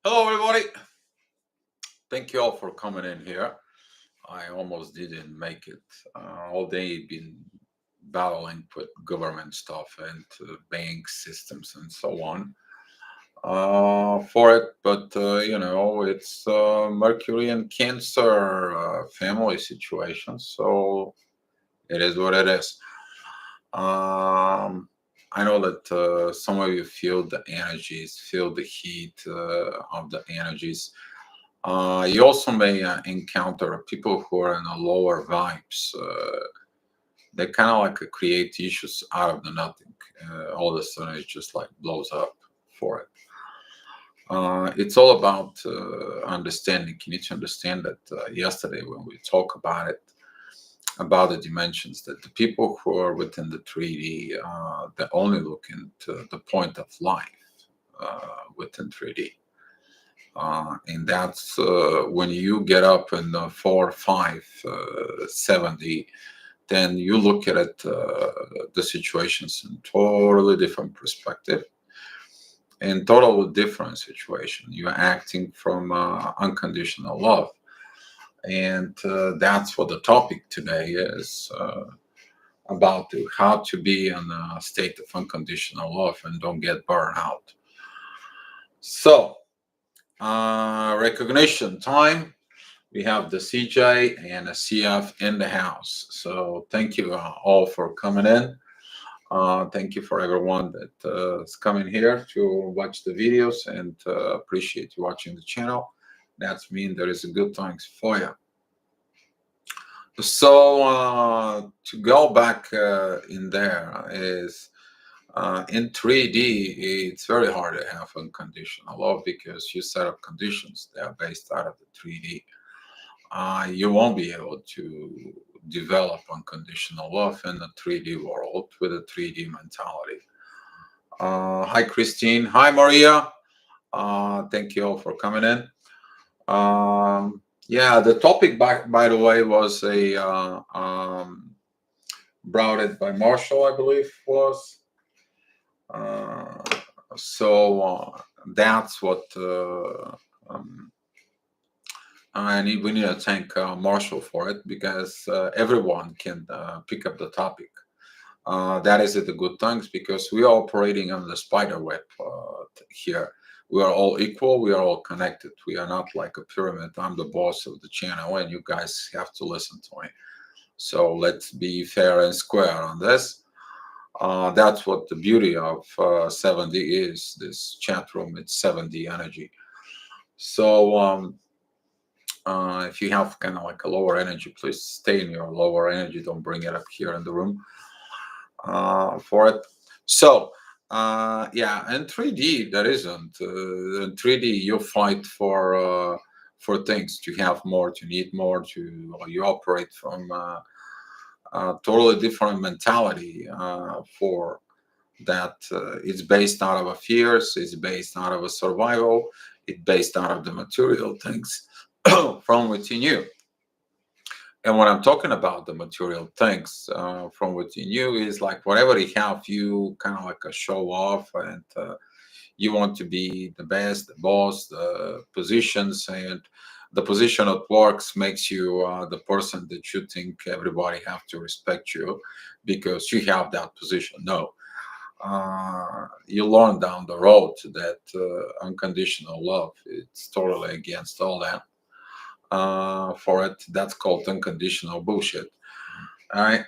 Hello, everybody. Thank you all for coming in here. I almost didn't make it. All day been battling with government stuff and bank systems and so on for it. But it's Mercury and Cancer family situation, so it is what it is. Um, I know that some of you feel the energies, feel the heat of the energies. You also may encounter people who are in a lower vibes. They kind of like create issues out of the nothing. All of a sudden, it just like blows up for it. It's all about understanding. You need to understand that yesterday when we talk about it, about the dimensions, that the people who are within the 3D, they only look into the point of life within 3D. And that's when you get up in 4, 5, 70, then you look at it, the situations in totally different perspective, in totally different situation. You're acting from unconditional love. And that's what the topic today is about, how to be in a state of unconditional love and don't get burned out. So, recognition time. We have the CJ and the CF in the house. So thank you all for coming in. Thank you for everyone that is coming here to watch the videos, and appreciate you watching the channel. That's mean there is a good times for you. So to go back in there is in 3D, it's very hard to have unconditional love because you set up conditions that are based out of the 3D. You won't be able to develop unconditional love in the 3D world with a 3D mentality. Hi, Christine. Hi, Maria. Thank you all for coming in. Yeah, the topic, by the way, was brought it by Marshall, I believe was. So that's what. And we need to thank Marshall for it, because everyone can pick up the topic. That is the good things, because we are operating on the spider web here. We are all equal. We are all connected. We are not like a pyramid. I'm the boss of the channel, and you guys have to listen to me. So let's be fair and square on this. That's what the beauty of 7D is. This chat room, it's 7D energy. So if you have kind of like a lower energy, please stay in your lower energy. Don't bring it up here in the room for it. So yeah, in 3D there isn't. In 3D you fight for things, to have more, to need more, to you operate from totally different mentality for that. It's based out of a fears. It's based out of a survival. It's based out of the material things from within you. And when I'm talking about the material things from within you, is like whatever you have, you kind of like a show off, and you want to be the best, the boss, the positions, and the position at works makes you the person that you think everybody have to respect you because you have that position. No, you learn down the road that unconditional love, it's totally against all that. For it, that's called unconditional bullshit. All right.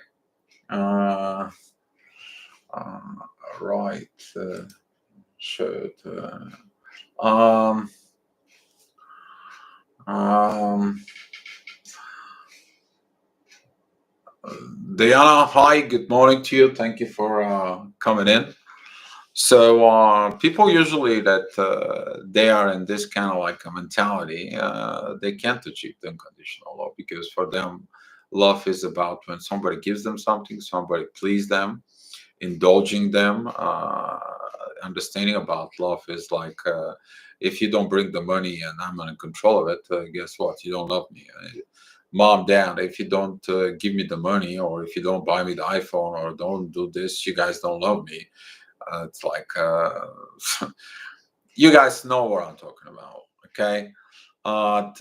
Uh, right. Should. Um, Diana, hi. Good morning to you. Thank you for coming in. So people usually that they are in this kind of like a mentality, they can't achieve the unconditional love, because for them, love is about when somebody gives them something, somebody please them, indulging them. Understanding about love is like, if you don't bring the money and I'm in control of it, guess what? You don't love me. Mom, dad, if you don't give me the money, or if you don't buy me the iPhone, or don't do this, you guys don't love me. It's like you guys know what I'm talking about. Okay. But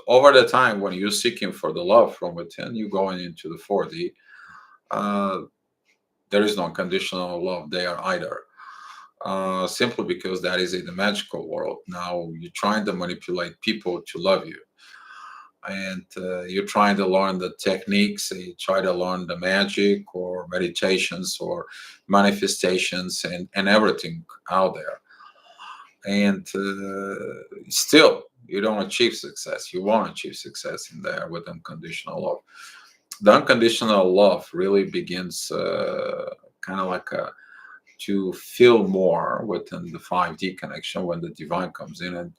over the time, when you're seeking for the love from within, you're going into the 4D. Uh, there is no unconditional love there either. Simply because that is in the magical world. Now you're trying to manipulate people to love you, and you're trying to learn the techniques. You try to learn the magic or meditations or manifestations and everything out there, and still you don't achieve success. You won't achieve success in there with unconditional love. The unconditional love really begins kind of like a to feel more within the 5D connection when the divine comes in, and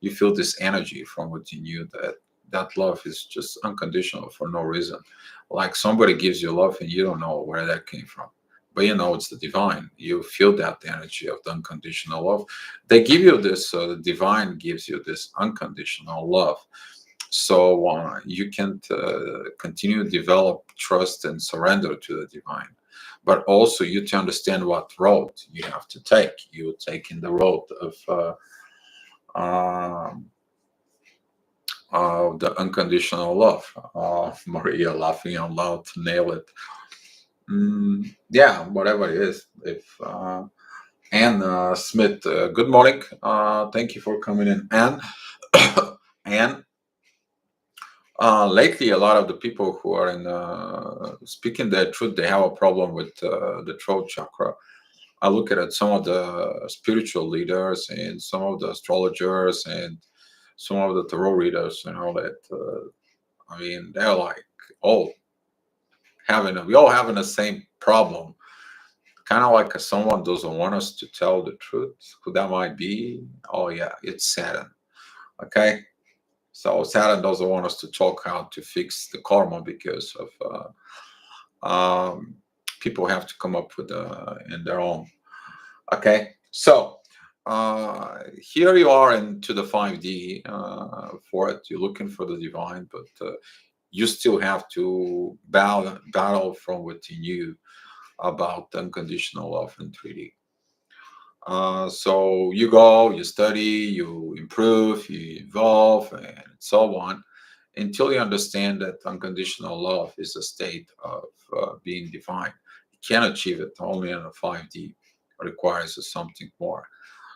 you feel this energy from within you that that love is just unconditional for no reason. Like somebody gives you love and you don't know where that came from, but you know it's the divine. You feel that energy of the unconditional love. They give you this, the divine gives you this unconditional love, so you can continue to develop trust and surrender to the divine, but also you to understand what road you have to take. You taking the road um, of the unconditional love. Maria laughing out loud to nail it. Yeah, whatever it is. If Anne Smith, good morning. Thank you for coming in, Anne. Anne, lately, a lot of the people who are in speaking their truth, they have a problem with the throat chakra. I look at some of the spiritual leaders and some of the astrologers and some of the tarot readers and all that. I mean, they're like all we all having the same problem. Kind of like someone doesn't want us to tell the truth. Who that might be? Oh yeah, it's Saturn. Okay, so Saturn doesn't want us to talk how to fix the karma because of people have to come up with in their own. Okay, so here you are into the 5D for it. You're looking for the divine, but you still have to battle from within you about unconditional love in 3D. So you go, you study, you improve, you evolve, and so on until you understand that unconditional love is a state of being divine. You can't achieve it only in a 5D. It requires something more.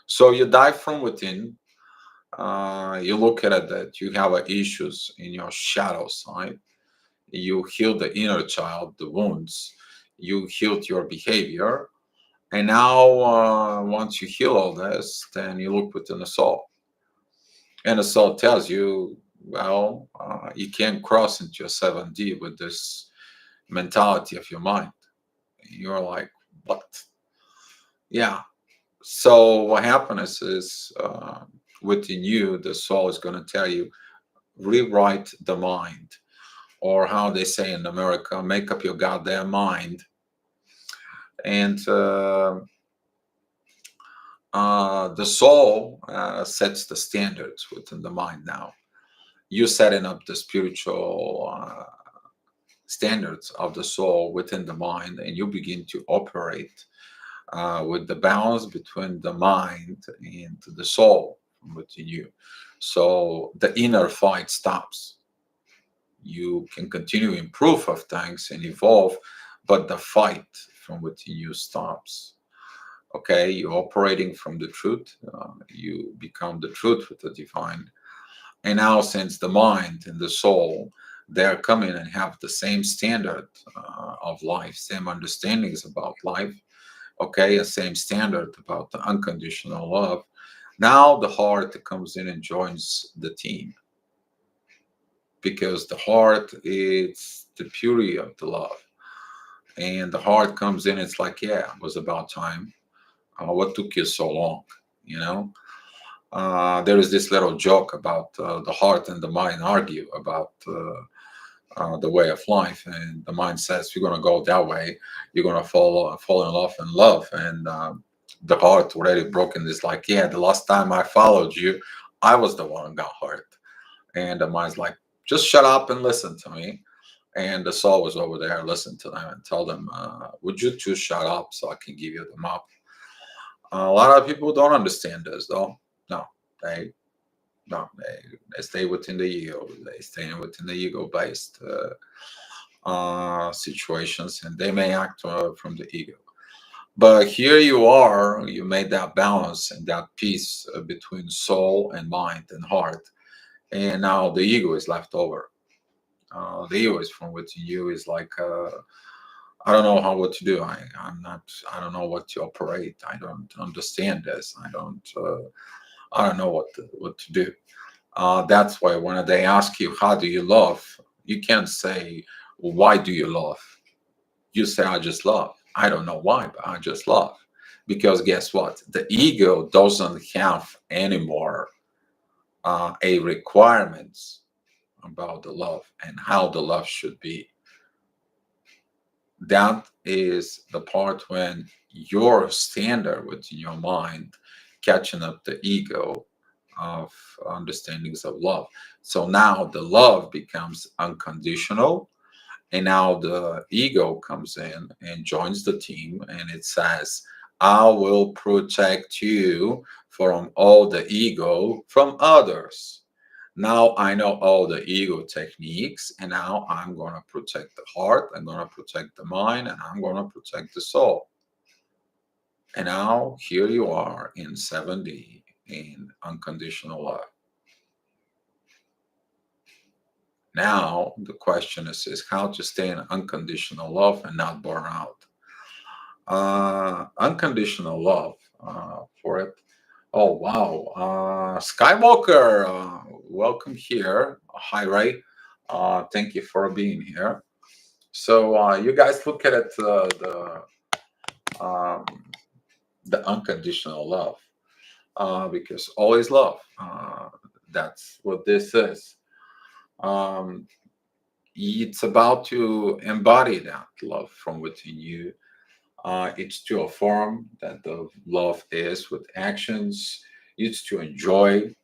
So you dive from within. You look at it that you have issues in your shadow side. You heal the inner child, the wounds. You healed your behavior. And now, once you heal all this, then you look within the soul. And the soul tells you, well, you can't cross into your 7D with this mentality of your mind. You're like, what? Yeah. So what happens is within you, the soul is going to tell you, rewrite the mind. Or how they say in America, make up your goddamn mind. And the soul sets the standards within the mind now. You're setting up the spiritual standards of the soul within the mind, and you begin to operate with the balance between the mind and the soul within you. So the inner fight stops. You can continue to improve of things and evolve, but the fight from within you stops. Okay, you're operating from the truth. You become the truth with the divine. And now, since the mind and the soul, they're coming and have the same standard of life, same understandings about life, okay, a same standard about the unconditional love. Now the heart comes in and joins the team because the heart is the purity of the love. And the heart comes in, it's like, yeah, it was about time. What took you so long? You know, there is this little joke about the heart and the mind argue about the way of life, and the mind says you're going to go that way, you're going to fall in love, and the heart already broken is like, yeah, the last time I followed you, I was the one who got hurt, and the mind's like, just shut up and listen to me. And the soul was over there, listen to them and tell them, would you two shut up so I can give you the map? A lot of people don't understand this, though. No. They no, they stay within the ego. They stay within the ego-based situations, and they may act from the ego. But here you are. You made that balance and that peace between soul and mind and heart, and now the ego is left over. The ego is from within you is like I don't know how what to do. I'm not. I don't know what to operate. I don't understand this. I don't. I don't know what to do. That's why when they ask you how do you love, you can't say why do you love. You say I just love. I don't know why, but I just love. Because guess what? The ego doesn't have anymore a requirements about the love and how the love should be. That is the part when your standard within your mind catching up the ego of understandings of love. So now the love becomes unconditional, and now the ego comes in and joins the team, and it says, I will protect you from all the ego from others. Now I know all the ego techniques, and now I'm going to protect the heart, I'm going to protect the mind, and I'm going to protect the soul. And now here you are in 7D in unconditional love. Now the question is how to stay in unconditional love and not burn out. Unconditional love for it. Oh wow, Skywalker, welcome here. Hi Ray, thank you for being here. So you guys look at it, um, the unconditional love, because all is love. That's what this is. Um, it's about to embody that love from within you. It's to affirm that the love is with actions. It's to enjoy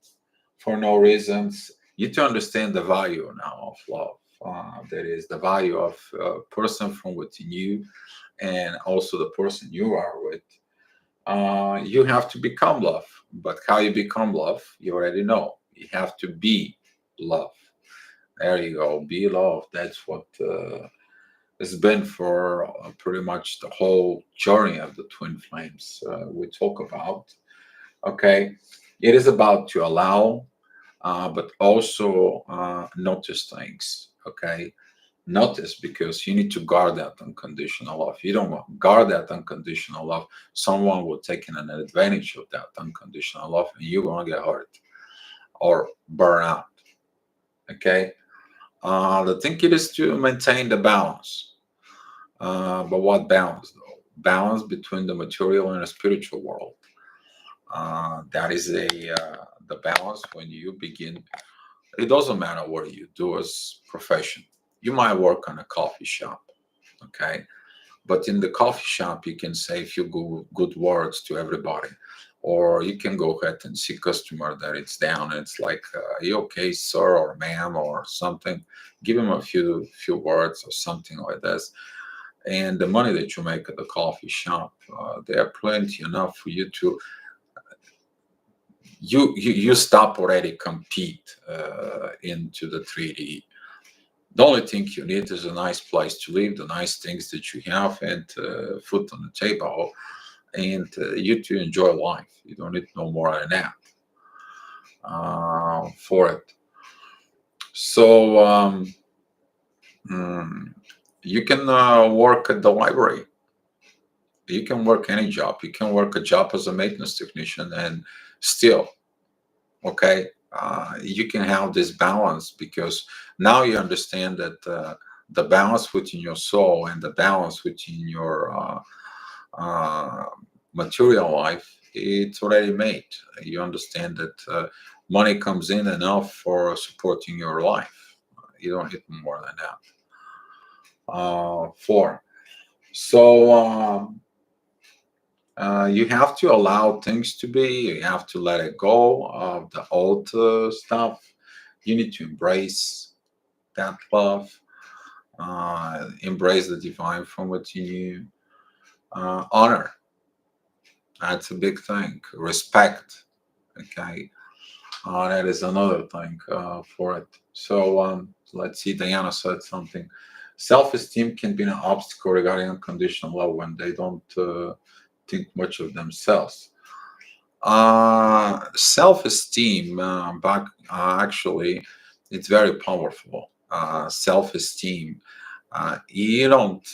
for no reasons. You to understand the value now of love. That is the value of a person from within you, and also the person you are with. You have to become love. But how you become love, you already know. You have to be love. There you go. Be love. That's what it's been for pretty much the whole journey of the twin flames we talk about. Okay. It is about to allow, but also notice things. Okay. Notice because you need to guard that unconditional love. You don't want guard that unconditional love. Someone will take an advantage of that unconditional love, and you're gonna get hurt or burn out. Okay. The thing it is to maintain the balance. But what balance though? Balance between the material and the spiritual world. That is a the balance when you begin. It doesn't matter what you do as profession. You might work on a coffee shop, okay? But in the coffee shop, you can say a few good words to everybody, or you can go ahead and see customer that it's down, and it's like, "Are you okay, sir or ma'am, or something?" Give him a few words or something like this, and the money that you make at the coffee shop, they are plenty enough for you to you stop already compete into the 3D. The only thing you need is a nice place to live, the nice things that you have, and food on the table, and you to enjoy life. You don't need no more than that for it. So mm, you can work at the library. You can work any job. You can work a job as a maintenance technician, and still, okay, you can have this balance because now you understand that the balance within your soul and the balance within your uh, material life, it's already made. You understand that money comes in enough for supporting your life. You don't need more than that. Four. So you have to allow things to be. You have to let it go of the old stuff. You need to embrace that love, embrace the divine from within you. Honor, that's a big thing. Respect, okay. That is another thing for it. So let's see. Diana said something. Self-esteem can be an obstacle regarding unconditional love when they don't think much of themselves. Self-esteem, back actually, it's very powerful. Self-esteem. You don't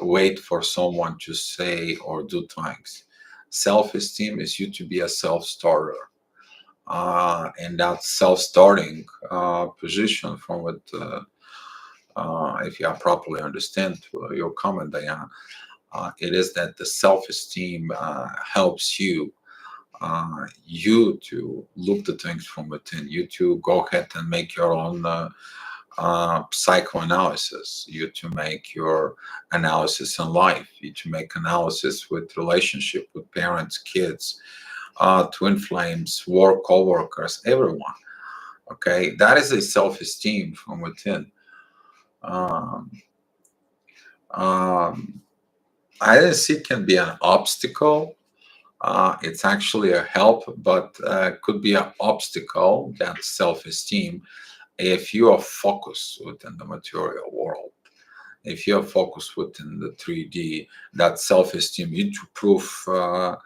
wait for someone to say or do things. Self-esteem is you to be a self-starter, and that self-starting position from what, if you properly understand your comment, Diana, it is that the self-esteem helps you to look the things from within, you to go ahead and make your own psychoanalysis, you to make your analysis in life, you to make analysis with relationship with parents, kids, twin flames, work, co-workers, everyone. Okay, that is a self-esteem from within. Um, um, I didn't see it can be an obstacle. It's actually a help, but could be an obstacle, that self-esteem, if you are focused within the material world. If you are focused within the 3D, that self-esteem, you to prove to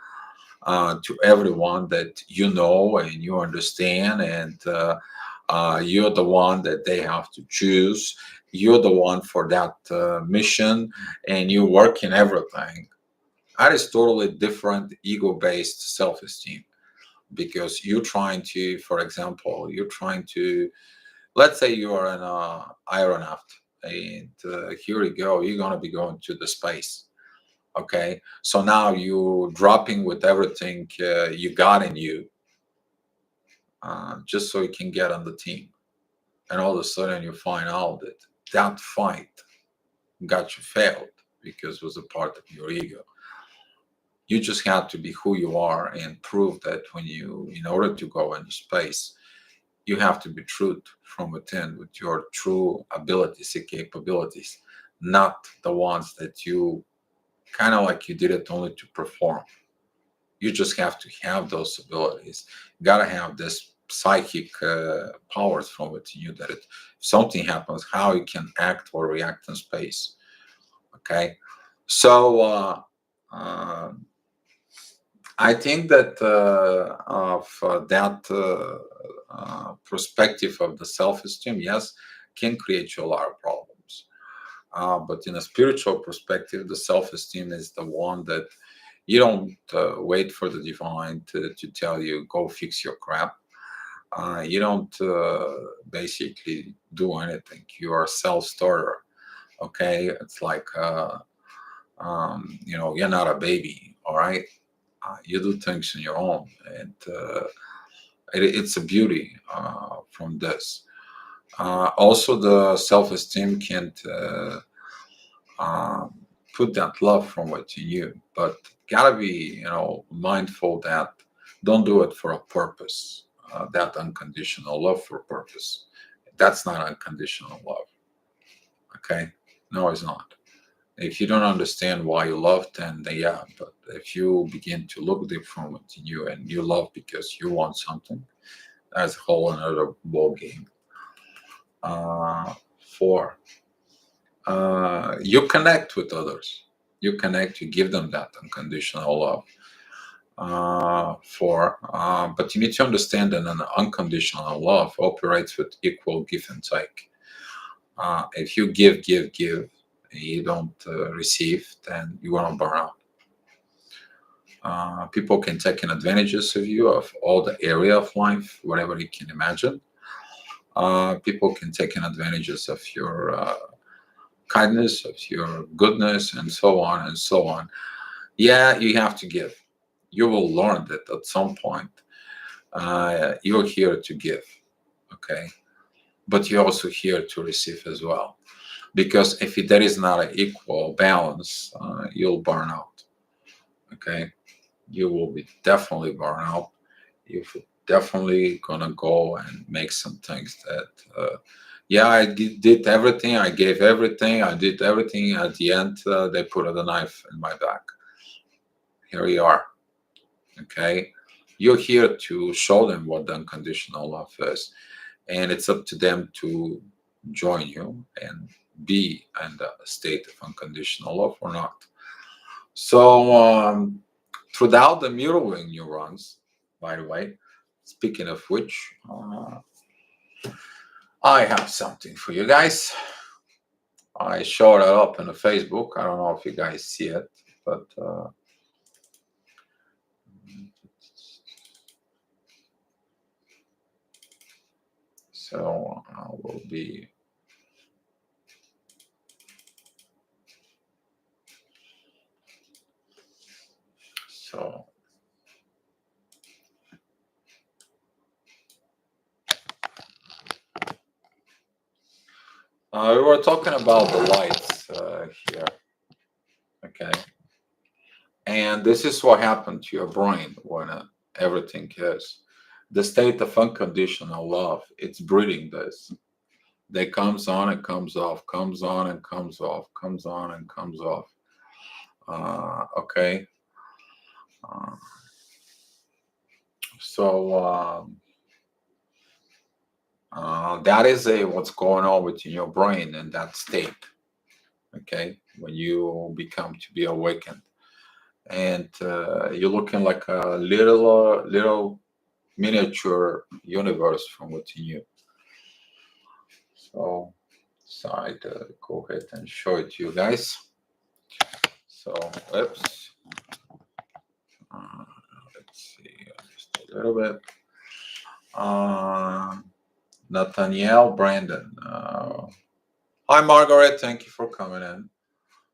everyone that you know and you understand, and you're the one that they have to choose. You're the one for that mission, and you work in everything. That is totally different ego-based self-esteem, because you're trying to, for example, you're trying to, let's say you are an aeronaut, and here you go, you're going to be going to the space. Okay, so now you dropping with everything you got in you, just so you can get on the team, and all of a sudden you find out that that fight got you failed because it was a part of your ego. You just have to be who you are and prove that when you, in order to go into space, you have to be true from within with your true abilities and capabilities, not the ones that you kind of like you did it only to perform. You just have to have those abilities. You gotta have this psychic powers from within you, that if something happens, how you can act or react in space. Okay, so I think that of that perspective of the self-esteem, yes, can create you a lot of problems. But in a spiritual perspective, the self-esteem is the one that you don't wait for the divine to tell you, go fix your crap. You don't basically do anything. You are a self-starter. Okay, it's like you're not a baby. All right, you do things on your own, and it's a beauty from this. Also, the self-esteem can um, put that love from within you, but gotta be mindful that don't do it for a purpose. That unconditional love for purpose. That's not unconditional love. Okay, no, it's not. If you don't understand why you love, then yeah. But if you begin to look different within you and you love because you want something, that's a whole another ball game. Four, you connect with others. You connect. You give them that unconditional love. But you need to understand that an unconditional love operates with equal give and take. If you give, and you don't receive, then you're gonna burn out. People can take advantages of you of all the area of life, whatever you can imagine. People can take advantages of your kindness, of your goodness, and so on and so on. Yeah, you have to give. You will learn that at some point. You're here to give, okay? But you're also here to receive as well. Because if there is not an equal balance, you'll burn out, okay? You will be definitely burn out. You're definitely gonna go and make some things that, yeah, I did everything, I gave everything, I did everything. At the end, they put the knife in my back. Here you are, okay? You're here to show them what the unconditional love is, and it's up to them to join you and be in the state of unconditional love or not. So, throughout the mirroring neurons, by the way, speaking of which, I have something for you guys. I showed it up on the Facebook. I don't know if you guys see it, but so I will be. So we were talking about the lights here, okay? And this is what happened to your brain when everything is. The state of unconditional love, it's breeding this. They comes on and comes off, comes on and comes off, comes on and comes off. Okay. Uh, so that is a what's going on within your brain in that state. Okay, when you become to be awakened, and you're looking like a little miniature universe from within you. So, sorry to go ahead and show it to you guys. So, oops. Uh, let's see, just a little bit. Nathaniel Brandon. Hi, Margaret. Thank you for coming in.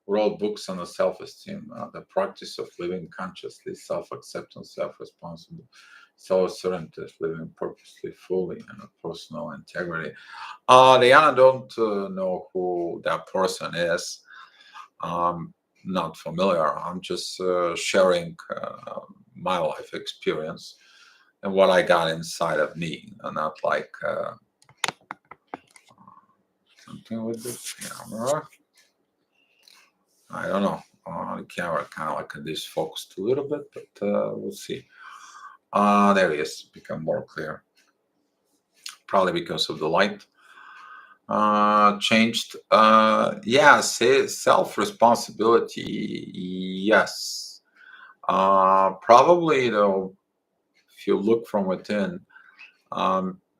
Wrote books on the self-esteem, the practice of living consciously, self-acceptance, self-responsible, self-certainty, living purposely, fully, and a personal integrity. Diana, don't know who that person is. Not familiar. I'm just sharing my life experience and what I got inside of me, and not like something with the camera. I don't know. The camera kind of like this focused a little bit, but we'll see. There it is. Become more clear. Probably because of the light. Changed. Yes, self responsibility. Yes. Probably though, if you look from within,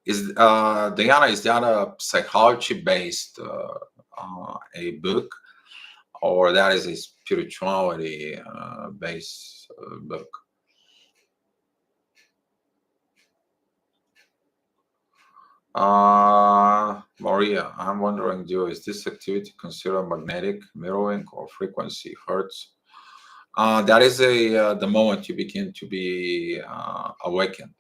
is Diana, is that a psychology based a book, or that is a spirituality based book? Maria, I'm wondering, do is this activity considered magnetic mirroring or frequency hertz? That is a the moment you begin to be awakened.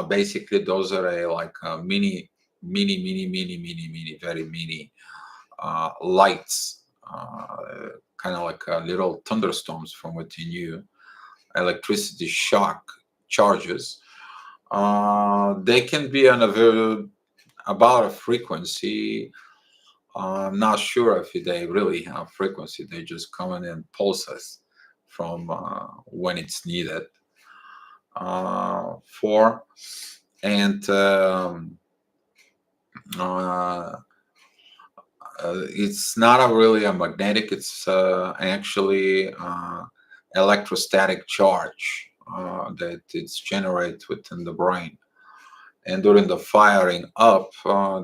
Basically, those are a like mini, very mini lights, kind of like little thunderstorms from within you, electricity shock charges. They can be on a very about a frequency. I'm not sure if they really have frequency. They just come in pulses from when it's needed for, and uh, it's not a really a magnetic. It's actually electrostatic charge that it's generated within the brain. And during the firing up,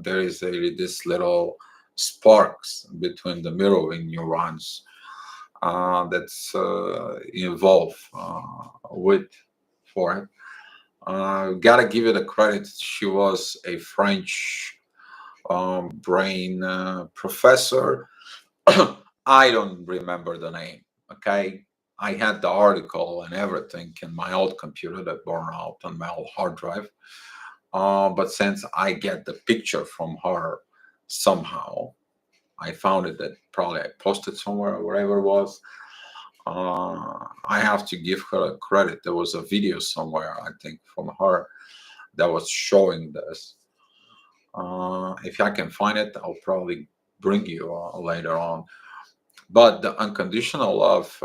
there is this little sparks between the mirroring neurons that's involved with for it. Gotta give it a credit. She was a French brain professor. I don't remember the name. Okay, I had the article and everything in my old computer that burned out on my old hard drive. But since I get the picture from her somehow, I found it that probably I posted somewhere or wherever it was. I have to give her a credit. There was a video somewhere, I think, from her that was showing this. If I can find it, I'll probably bring you later on. But the unconditional love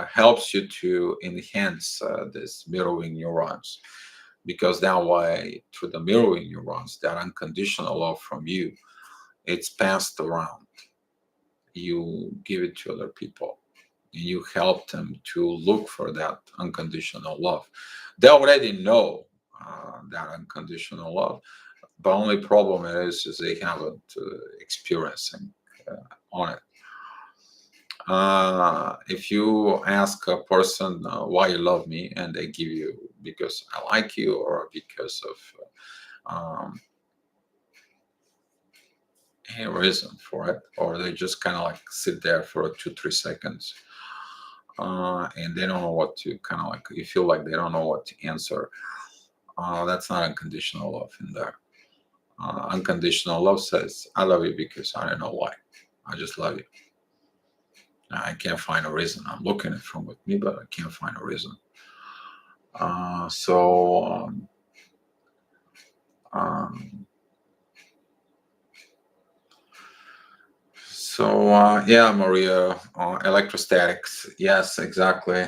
helps you to enhance this mirroring neurons, because that way, through the mirroring neurons, that unconditional love from you, it's passed around. You give it to other people. You help them to look for that unconditional love. They already know that unconditional love, but only problem is they haven't experiencing on it. If you ask a person why you love me, and they give you because I like you, or because of any reason for it, or they just kind of like sit there for 2 3 seconds, and they don't know what to kind of like, you feel like they don't know what to answer. That's not unconditional love in there. Unconditional love says, I love you because I don't know why. I just love you. I can't find a reason. I'm looking at from with me, but I can't find a reason. Uh, so, um, um, yeah, Maria, electrostatics. Yes, exactly.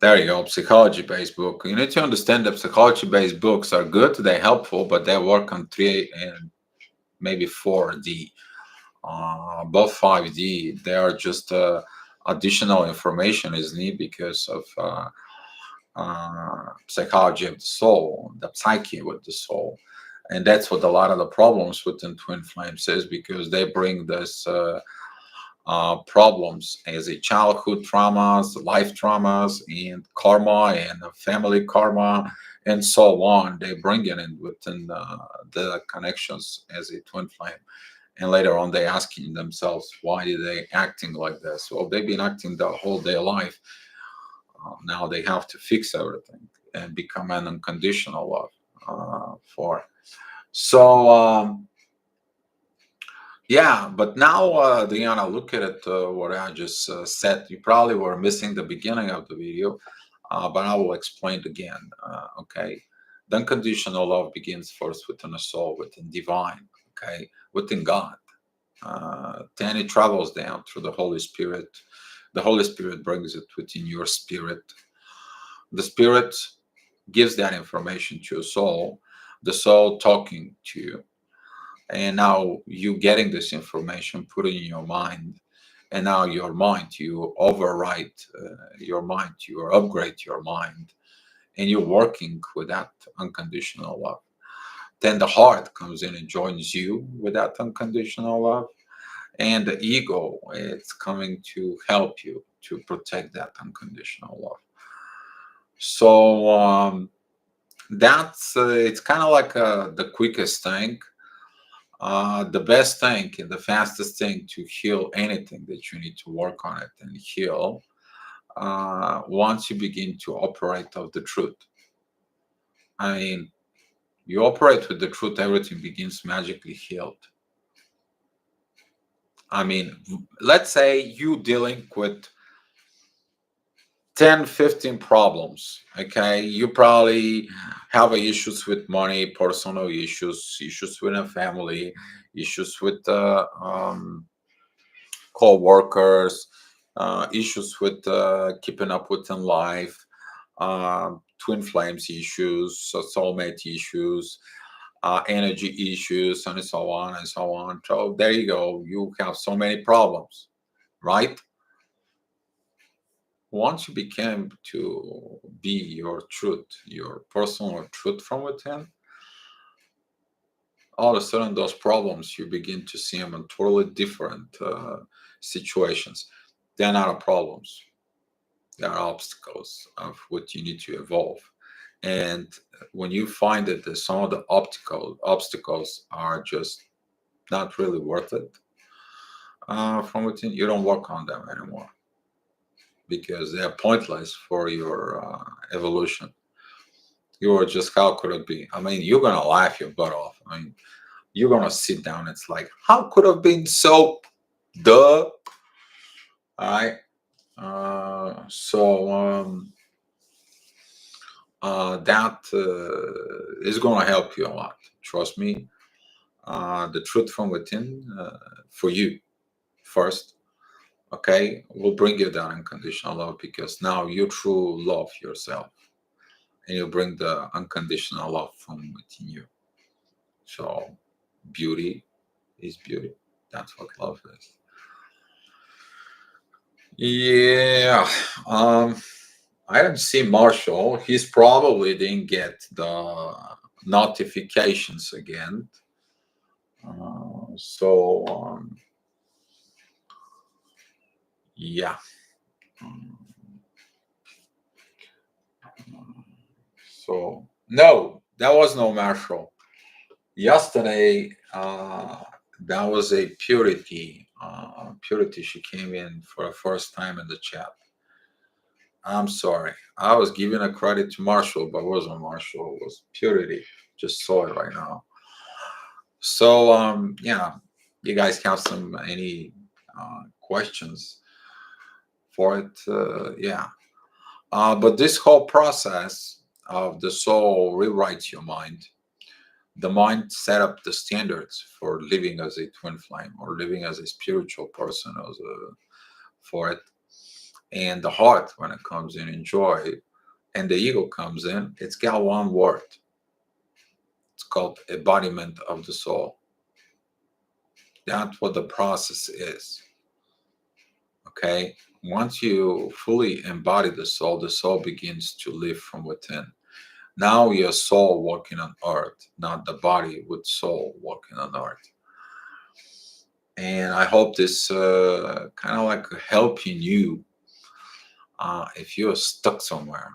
There you go. Psychology-based book. You need to understand that psychology-based books are good. They're helpful, but they work on 3 and maybe 4D. Both 5D, they are just additional information is needed because of psychology of the soul, the psyche with the soul. And that's what a lot of the problems within twin flames is, because they bring this problems as a childhood traumas, life traumas, and karma, and family karma, and so on. They bring it in within the connections as a twin flame. And later on, they asking themselves, why are they acting like this? Well, they've been acting the whole day life. Now they have to fix everything and become an unconditional love for. So, yeah, but now, Diana, look at it, what I just said. You probably were missing the beginning of the video, but I will explain it again. Okay. The unconditional love begins first within the soul, within divine, okay, within God. Then it travels down through the Holy Spirit. The Holy Spirit brings it within your spirit. The spirit gives that information to your soul, the soul talking to you. And now you getting this information, put it in your mind. And now your mind, you overwrite your mind, you upgrade your mind, and you're working with that unconditional love. Then the heart comes in and joins you with that unconditional love. And the ego, it's coming to help you to protect that unconditional love. So that's it's kind of like the quickest thing, the best thing, and the fastest thing to heal anything that you need to work on it and heal. Once you begin to operate of the truth, I mean, you operate with the truth, everything begins magically healed. I mean, let's say you dealing with 10, 15 problems. Okay, you probably have issues with money, personal issues, issues with a family, issues with co-workers, issues with keeping up within life, twin flames issues, soulmate issues, energy issues, and so on and so on. So there you go, you have so many problems, right? Once you became to be your truth, your personal truth from within, all of a sudden those problems, you begin to see them in totally different situations. They're not problems, they are obstacles of what you need to evolve. And when you find that some of the obstacles are just not really worth it from within, you don't work on them anymore, because they are pointless for your evolution. You are just, how could it be? I mean, you're gonna laugh your butt off. I mean, you're gonna sit down. It's like, how could have been so duh? All right. So that is going to help you a lot. Trust me. The truth from within, for you first, okay, will bring you that unconditional love, because now you true love yourself, and you bring the unconditional love from within you. So beauty is beauty. That's what love is. Yeah. Um, I didn't see Marshall. He's probably didn't get the notifications again. So yeah. Um, So no, that was no Marshall. Yesterday, that was a purity. Purity. She came in for the first time in the chat. I'm sorry. I was giving a credit to Marshall, but it wasn't Marshall. It was Purity. Just saw it right now. So yeah, you guys have some any questions for it? Yeah. But this whole process of the soul rewrites your mind. The mind set up the standards for living as a twin flame or living as a spiritual person for it. And the heart, when it comes in, enjoy, and the ego comes in, it's got one word. It's called embodiment of the soul. That's what the process is. Okay. Once you fully embody the soul begins to live from within. Now your soul walking on earth, not the body with soul walking on earth. And I hope this kind of like helping you if you're stuck somewhere,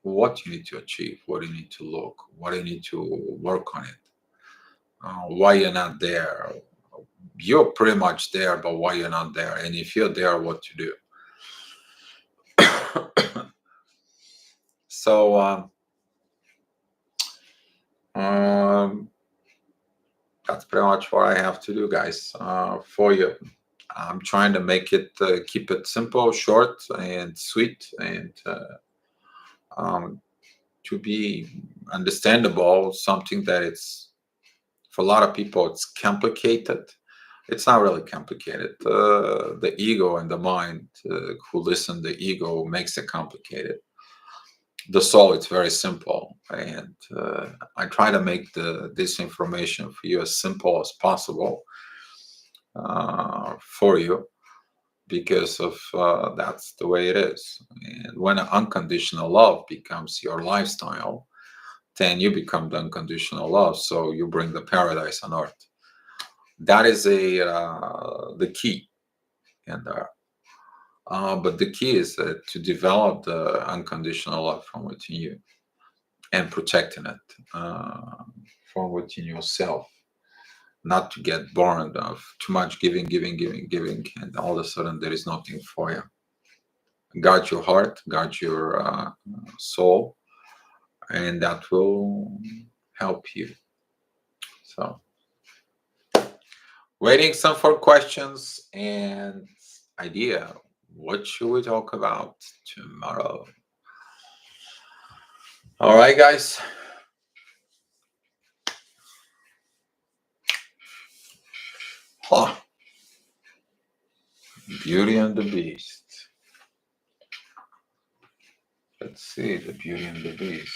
what you need to achieve, what you need to look, what you need to work on it, why you're not there. You're pretty much there, but why you're not there, and if you're there, what to do. So um, that's pretty much what I have to do, guys, for you. I'm trying to make it keep it simple, short, and sweet, and um, to be understandable. Something that it's for a lot of people it's complicated. It's not really complicated. The ego and the mind who listen, the ego makes it complicated. The soul, it's very simple, and I try to make this information for you as simple as possible for you, because of that's the way it is. And when unconditional love becomes your lifestyle, then you become the unconditional love. So you bring the paradise on earth. That is a the key, and but the key is to develop the unconditional love from within you and protecting it from within yourself. Not to get burned of too much giving, giving, giving, giving, and all of a sudden there is nothing for you. Guard your heart, guard your soul, and that will help you. So, waiting some for questions and idea. What should we talk about tomorrow? All right, guys. Huh. Beauty and the Beast. Let's see, the Beauty and the Beast.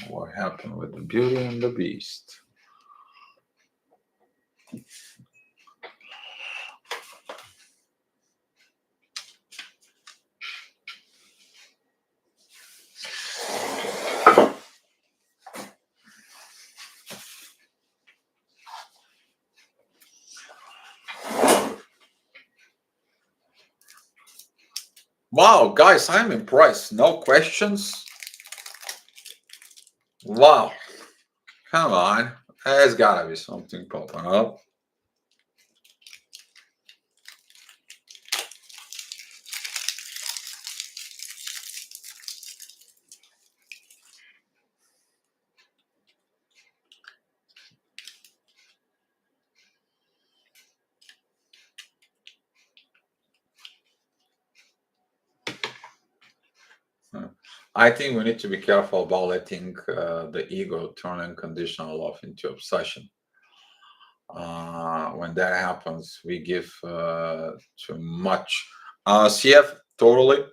What happened with the Beauty and the Beast? Wow, guys, I'm impressed. No questions? Wow. Come on. There's gotta be something popping up. I think we need to be careful about letting the ego turn unconditional love into obsession. When that happens, we give too much. CF, totally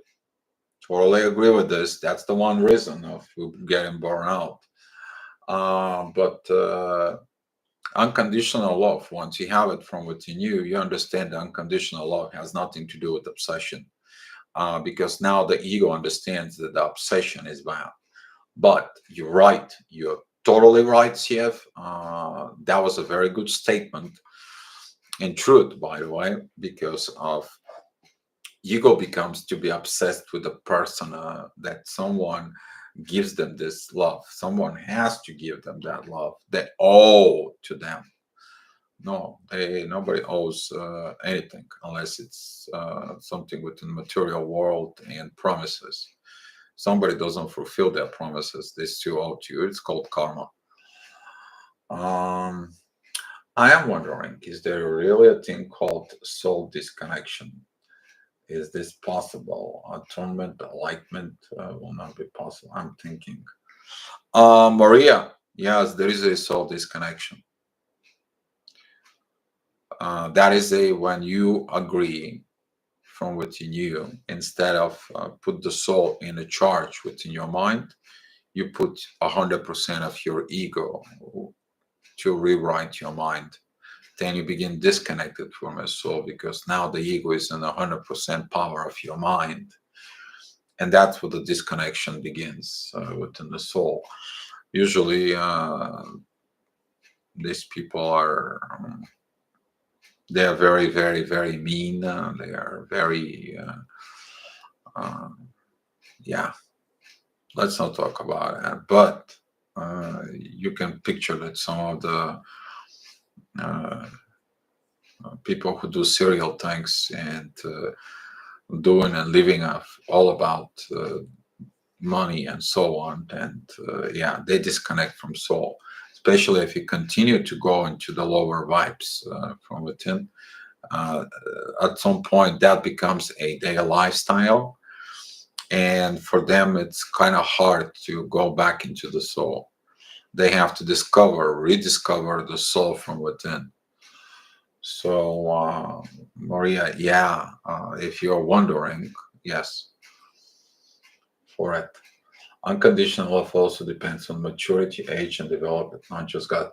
agree with this. That's the one reason of getting burned out. But unconditional love, once you have it from within you, you understand that unconditional love has nothing to do with obsession. Because now the ego understands that the obsession is bad. But you're right. You're totally right, CF. That was a very good statement. In truth, by the way, because of ego becomes to be obsessed with the person, that someone gives them this love. Someone has to give them that love. They owe to them. No, nobody owes anything unless it's something within the material world and promises. Somebody doesn't fulfill their promises, they still owe to you. It's called karma. Um, I am wondering, is there really a thing called soul disconnection? Is this possible? Atonement, enlightenment will not be possible. I'm thinking. Maria, yes, there is a soul disconnection. That is a when you agree from within you, instead of put the soul in a charge within your mind, you put 100% of your ego to rewrite your mind. Then you begin disconnected from your soul because now the ego is in 100% power of your mind. And that's where the disconnection begins within the soul. Usually, these people are they are very, very, very mean. They are very, uh, yeah. Let's not talk about that. But you can picture that some of the uh, people who do serial things and doing and living off all about money and so on, and yeah, they disconnect from soul, especially if you continue to go into the lower vibes from within. uh, at some point that becomes a their lifestyle, and for them it's kind of hard to go back into the soul. They have to rediscover the soul from within. So Maria, yeah, if you're wondering, yes, for it. Unconditional love also depends on maturity, age, and development, not just God.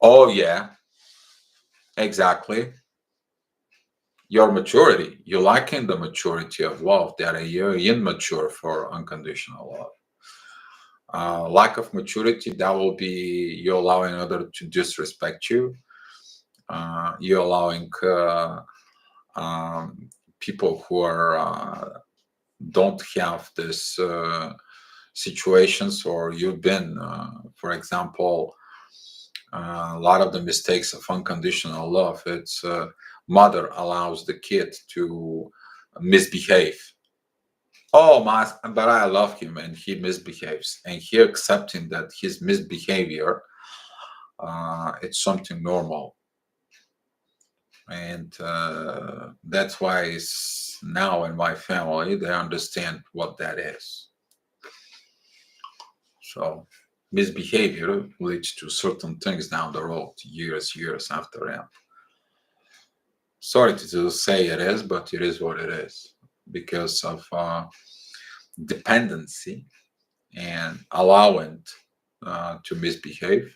Oh, yeah, exactly. Your maturity. You lacking the maturity of love, that you're immature for unconditional love. Lack of maturity, that will be you allowing other to disrespect you. You're allowing people who are don't have this situations, or you've been, for example, a lot of the mistakes of unconditional love. It's mother allows the kid to misbehave. Oh my, but I love him and he misbehaves, and he accepting that his misbehavior, it's something normal. And that's why now in my family they understand what that is. So misbehavior leads to certain things down the road, years after that. Sorry to say it is, but it is what it is because of dependency and allowing to misbehave.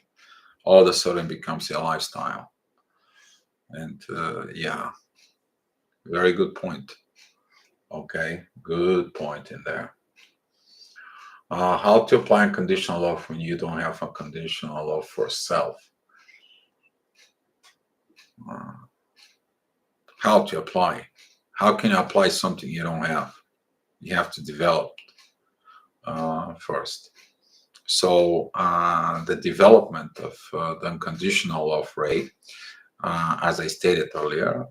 All of a sudden becomes a lifestyle. And yeah, very good point. Okay, good point in there. How to apply unconditional love when you don't have unconditional love for self? Uh, how to apply? How can you apply something you don't have? You have to develop first. So the development of the unconditional love rate, as I stated earlier,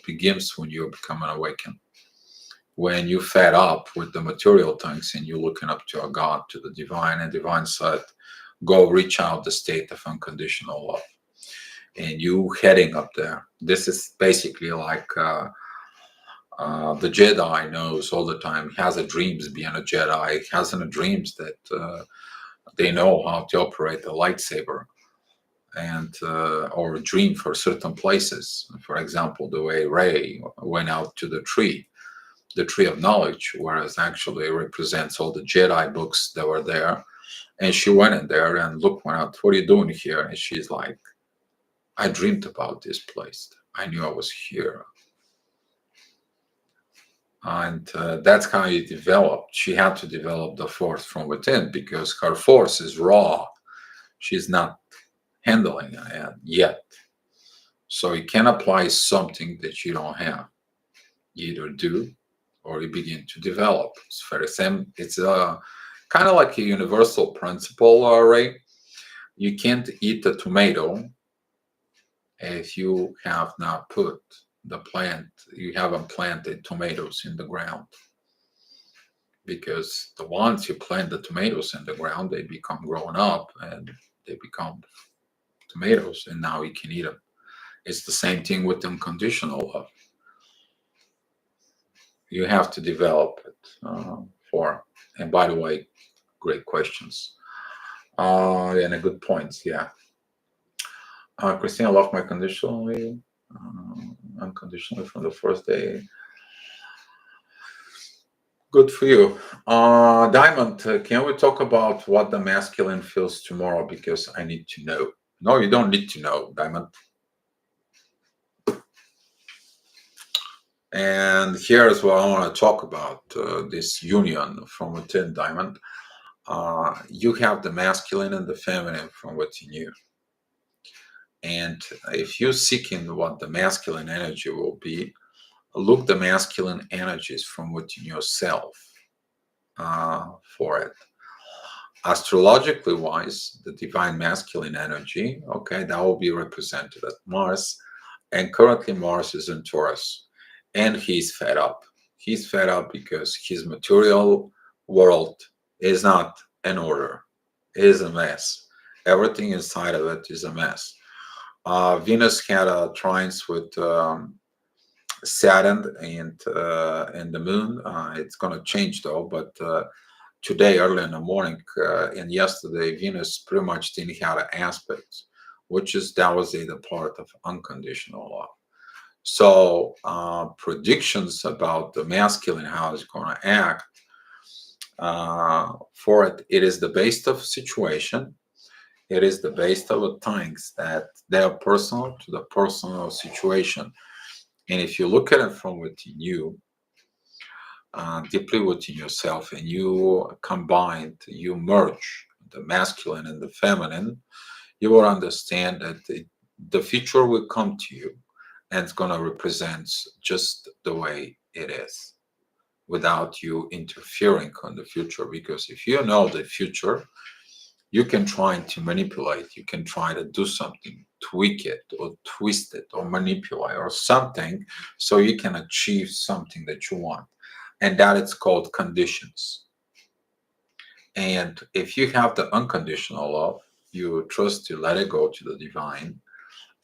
begins when you become an awakened. When you fed up with the material things and you're looking up to a God, to the divine, and divine said, go reach out the state of unconditional love. And you heading up there. This is basically like The Jedi knows all the time, has a dreams being a Jedi, has in a dreams that they know how to operate a lightsaber and or dream for certain places. For example, the way Rey went out to the tree of knowledge, whereas actually it represents all the Jedi books that were there. And she went in there and looked, went out, what are you doing here? And she's like, I dreamed about this place. I knew I was here. And that's how you developed. She had to develop the force from within because her force is raw. She's not handling it yet. So you can apply something that you don't have. You either do or you begin to develop. It's very same. It's kind of like a universal principle, Ray. You can't eat a tomato if you have not put the plant, you haven't planted tomatoes in the ground. Because the ones you plant the tomatoes in the ground, they become grown up and they become tomatoes, and now you can eat them. It's the same thing with unconditional love. You have to develop it for. And by the way, great questions and a good points. Yeah, Christina loved my conditionally, unconditionally from the first day. Good for you. Diamond, can we talk about what the masculine feels tomorrow? Because I need to know. No, you don't need to know, Diamond. And here's what I want to talk about this union from within, Diamond. You have the masculine and the feminine from within you. And if you're seeking what the masculine energy will be, look the masculine energies from within yourself for it. Astrologically wise, the divine masculine energy, okay, that will be represented at Mars. And currently Mars is in Taurus. And he's fed up. He's fed up because his material world is not in order. It is a mess. Everything inside of it is a mess. Venus had a trines with Saturn and the Moon. It's going to change though, but today, early in the morning, and yesterday, Venus pretty much didn't have an aspect, which is that was the part of unconditional love. So predictions about the masculine, how it's going to act for it, it is the base of situation. It is the base of the things that they are personal to the personal situation. And if you look at it from within you, deeply within yourself, and you combine, you merge the masculine and the feminine, you will understand that the future will come to you and it's going to represent just the way it is without you interfering on the future. Because if you know the future, you can try to manipulate, you can try to do something, tweak it or twist it or manipulate or something so you can achieve something that you want. And that is called conditions. And if you have the unconditional love, you trust to let it go to the divine,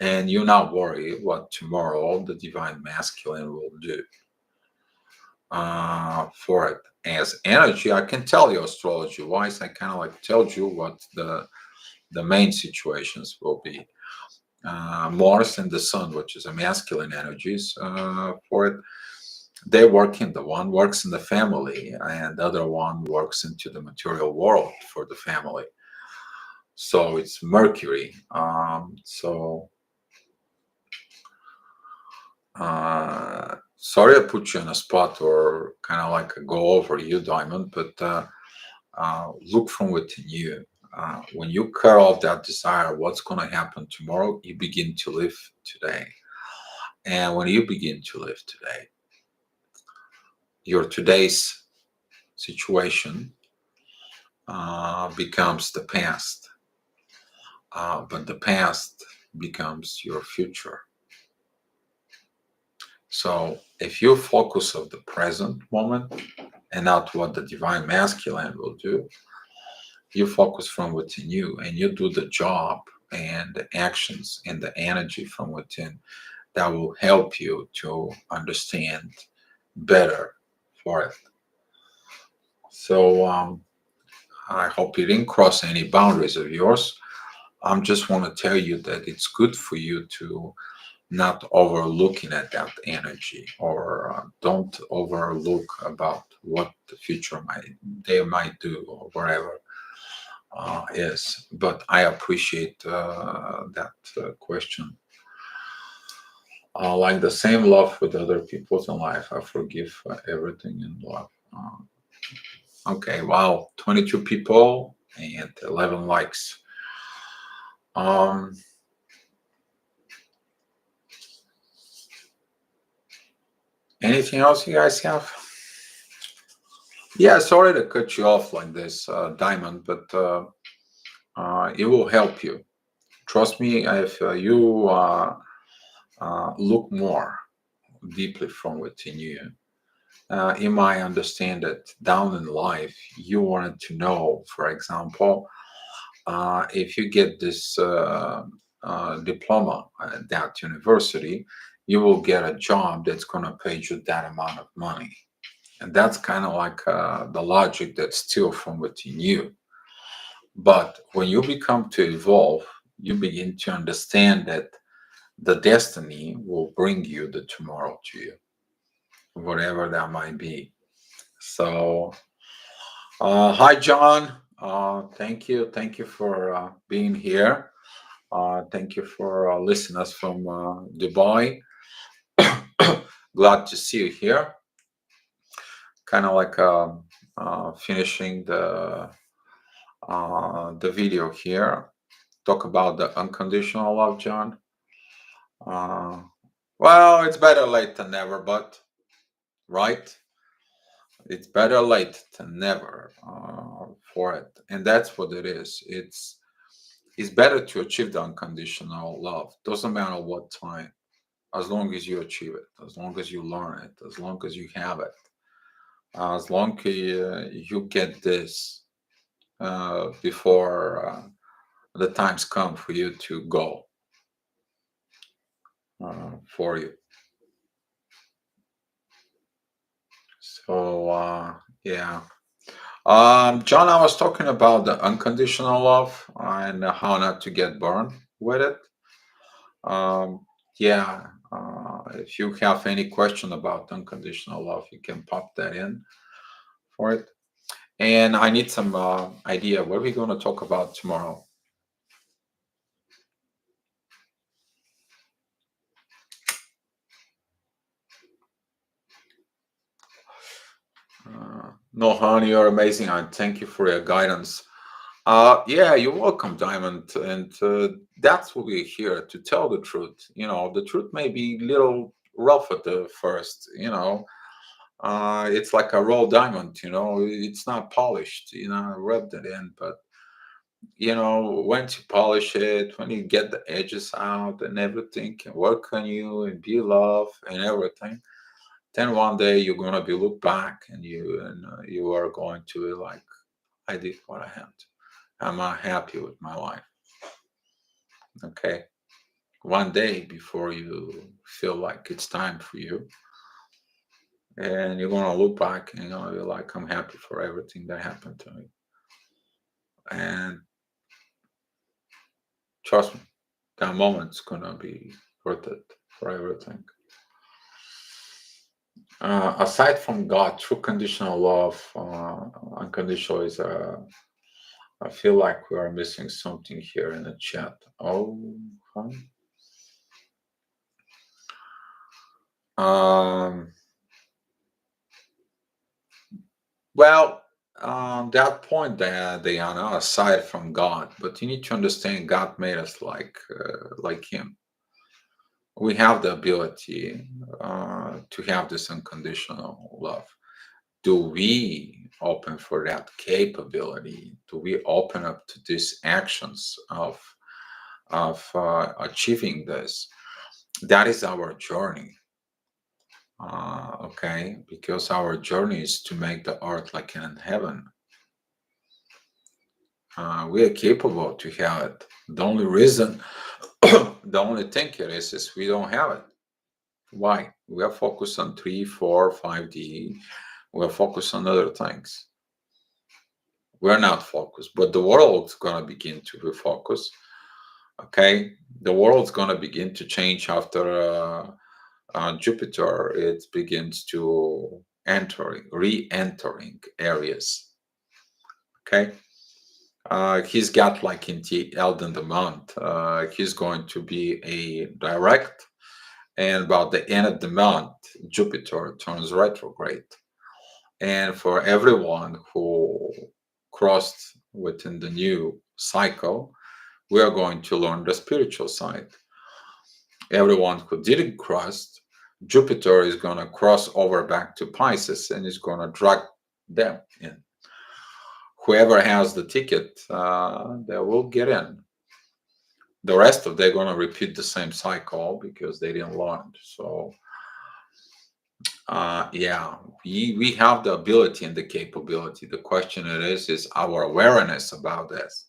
and you not worry what tomorrow the divine masculine will do for it. As energy, I can tell you astrology wise, I kind of like told you what the main situations will be. Mars and the Sun, which is a masculine energies for it, they work in, the one works in the family and the other one works into the material world for the family. So it's Mercury. Sorry I put you on a spot or kind of like go over you, Diamond, but look from within you. When you cut off that desire, what's going to happen tomorrow? You begin to live today. And when you begin to live today, your today's situation becomes the past, but the past becomes your future. So if you focus on the present moment and not what the divine masculine will do, you focus from within you and you do the job and the actions and the energy from within that will help you to understand better for it. So I hope you didn't cross any boundaries of yours. I just want to tell you that it's good for you to not overlooking at that energy, or don't overlook about what the future might they might do, or whatever is. But I appreciate that question. Like the same love with other people in life, I forgive everything in love. Okay, wow, 22 people and 11 likes. um Anything else you guys have? Yeah, sorry to cut you off like this, Diamond, but it will help you. Trust me, if you look more deeply from within you, you might understand that down in life, you wanted to know, for example, if you get this diploma at that university, you will get a job that's going to pay you that amount of money. And that's kind of like the logic that's still from within you. But when you become to evolve, you begin to understand that the destiny will bring you the tomorrow to you, whatever that might be. So, hi, John. Thank you for being here. Thank you for listening us from Dubai. Glad to see you here. Kind of like finishing the video here. Talk about the unconditional love, John. Uh, well, it's better late than never, but right? It's better late than never for it, and that's what it is. It's better to achieve the unconditional love. Doesn't matter what time, as long as you achieve it, as long as you learn it, as long as you have it, as long as you get this before the times come for you to go for you. So yeah. John, I was talking about the unconditional love and how not to get burned with it. Yeah, if you have any question about unconditional love, you can pop that in for it. And I need some idea. What are we going to talk about tomorrow? No, honey, you're amazing. I thank you for your guidance. Yeah, you're welcome, Diamond. And that's what we're here to tell the truth. The truth may be a little rough at the first, it's like a raw diamond, it's not polished, rubbed it in. But, once you polish it, when you get the edges out and everything can work on you and be love and everything, then one day you're going to be look back and you are going to be like, I did what I had to. Am I happy with my life? Okay. One day before you feel like it's time for you, and you're gonna look back and you're gonna be like, I'm happy for everything that happened to me. And trust me, that moment's gonna be worth it for everything. Aside from God, true conditional love, unconditional is I feel like we are missing something here in the chat. Oh, huh? Um, Well, that point, Diana, aside from God, but you need to understand God made us like Him. We have the ability to have this unconditional love. Do we open for that capability? Do we open up to these actions of achieving this? That is our journey. Okay, because our journey is to make the earth like in heaven. We are capable to have it. The only reason, the only thing it is we don't have it. Why? We are focused on 3, 4, 5D. We are focused on other things. We're not focused, but the world's gonna begin to refocus. Okay, the world's gonna begin to change after Jupiter. It begins to re-entering areas. Okay, he's got like in the end of the month, he's going to be a direct, and about the end of the month, Jupiter turns retrograde. And for everyone who crossed within the new cycle, we are going to learn the spiritual side. Everyone who didn't cross, Jupiter is going to cross over back to Pisces and is going to drag them in. Whoever has the ticket, they will get in. The rest of they're going to repeat the same cycle because they didn't learn. So, yeah, we have the ability and the capability. The question is our awareness about this.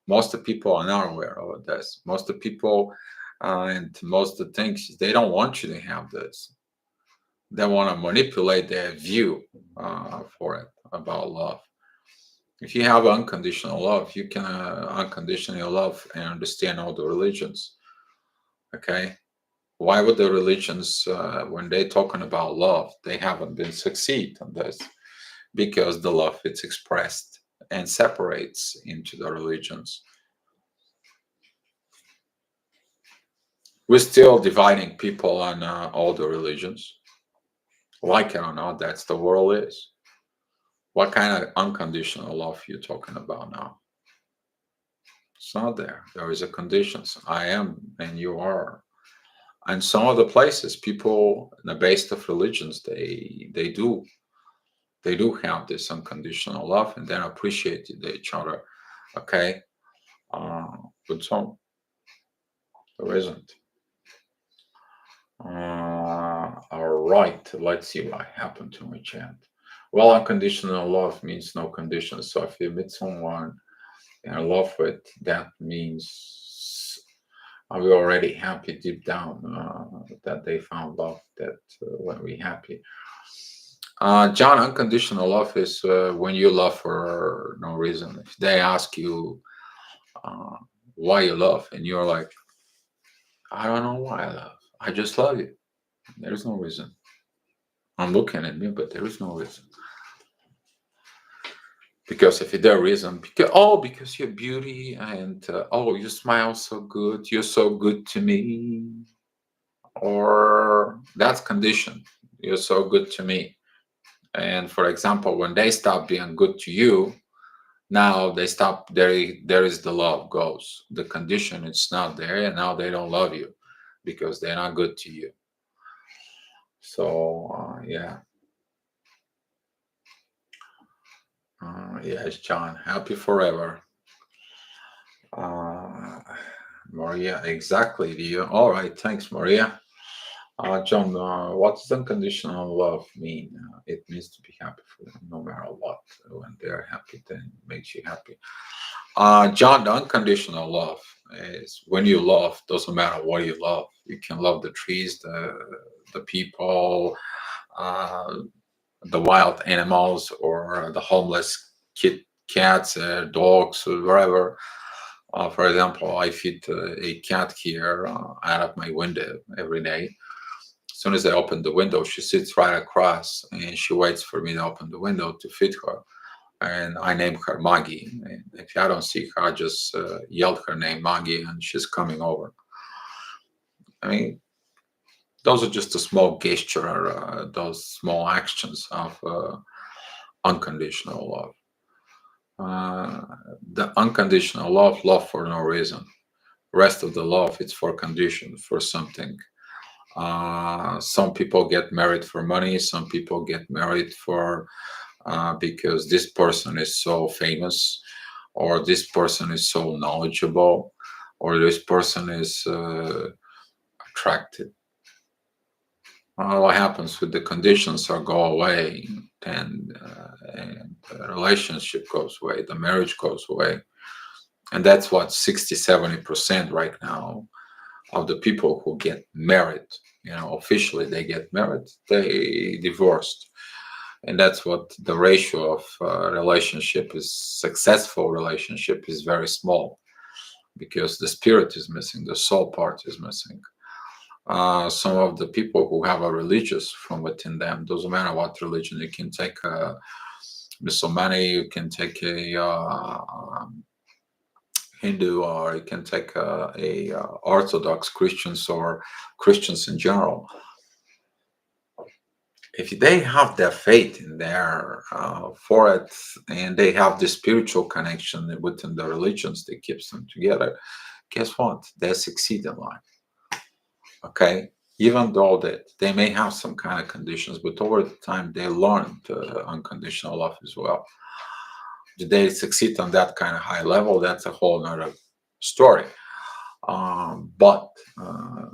Most of the people are not aware of this. Most of the people and most of the things, they don't want you to have this. They want to manipulate their view for it about love. If you have unconditional love, you can unconditionally love and understand all the religions. Okay, why would the religions, when they're talking about love, they haven't been succeed on this? Because the love it's expressed and separates into the religions. We're still dividing people on all the religions. Like it or not, that's the world is. What kind of unconditional love you talking about now? It's not there. There is a conditions. I am and you are. And some of the places, people, in the base of religions, they do have this unconditional love and then appreciate each other. Okay, uh, but some there isn't. All right, let's see what happened to my chat. Well, unconditional love means no conditions. So if you meet someone and in love with, that means are we already happy deep down that they found love? That when we happy. John, unconditional love is when you love for no reason. If they ask you uh, why you love, and you're like, I don't know why I love. I just love you. There's no reason. I'm looking at me, but there is no reason. Because if there reason, because you're beauty and oh you smile so good, you're so good to me, or that's condition. You're so good to me. And for example, when they stop being good to you, now they stop. There is the love goes. The condition it's not there, and now they don't love you because they're not good to you. So yeah, yes, John, happy forever. Uh, Maria, exactly. All right, thanks, Maria. John, what does unconditional love mean? It means to be happy for them no matter what. When they're happy, then it makes you happy. John, the unconditional love is when you love, doesn't matter what you love. You can love the trees, the people, uh, the wild animals, or the homeless cats, dogs, or whatever. For example, I feed a cat here out of my window every day. As soon as I open the window, she sits right across and she waits for me to open the window to feed her. And I name her Maggie. And if I don't see her, I just yelled her name, Maggie, and she's coming over. I mean, those are just a small gesture, those small actions of unconditional love. The unconditional love for no reason. Rest of the love, it's for condition, for something. Some people get married for money. Some people get married for because this person is so famous, or this person is so knowledgeable, or this person is attractive. What happens with the conditions are go away, and the relationship goes away, the marriage goes away, and that's what 60, 70% right now of the people who get married, officially they get married, they divorced. And that's what the ratio of relationship is successful relationship is very small, because the spirit is missing, the soul part is missing. Some of the people who have a religious from within them, doesn't matter what religion, you can take a Muslim, you can take a Hindu, or you can take Orthodox Christians or Christians in general. If they have their faith in there for it, and they have the spiritual connection within the religions that keeps them together, guess what? They succeed in life. Okay, even though that they may have some kind of conditions, but over the time they learn unconditional love as well. Do they succeed on that kind of high level? That's a whole nother story. But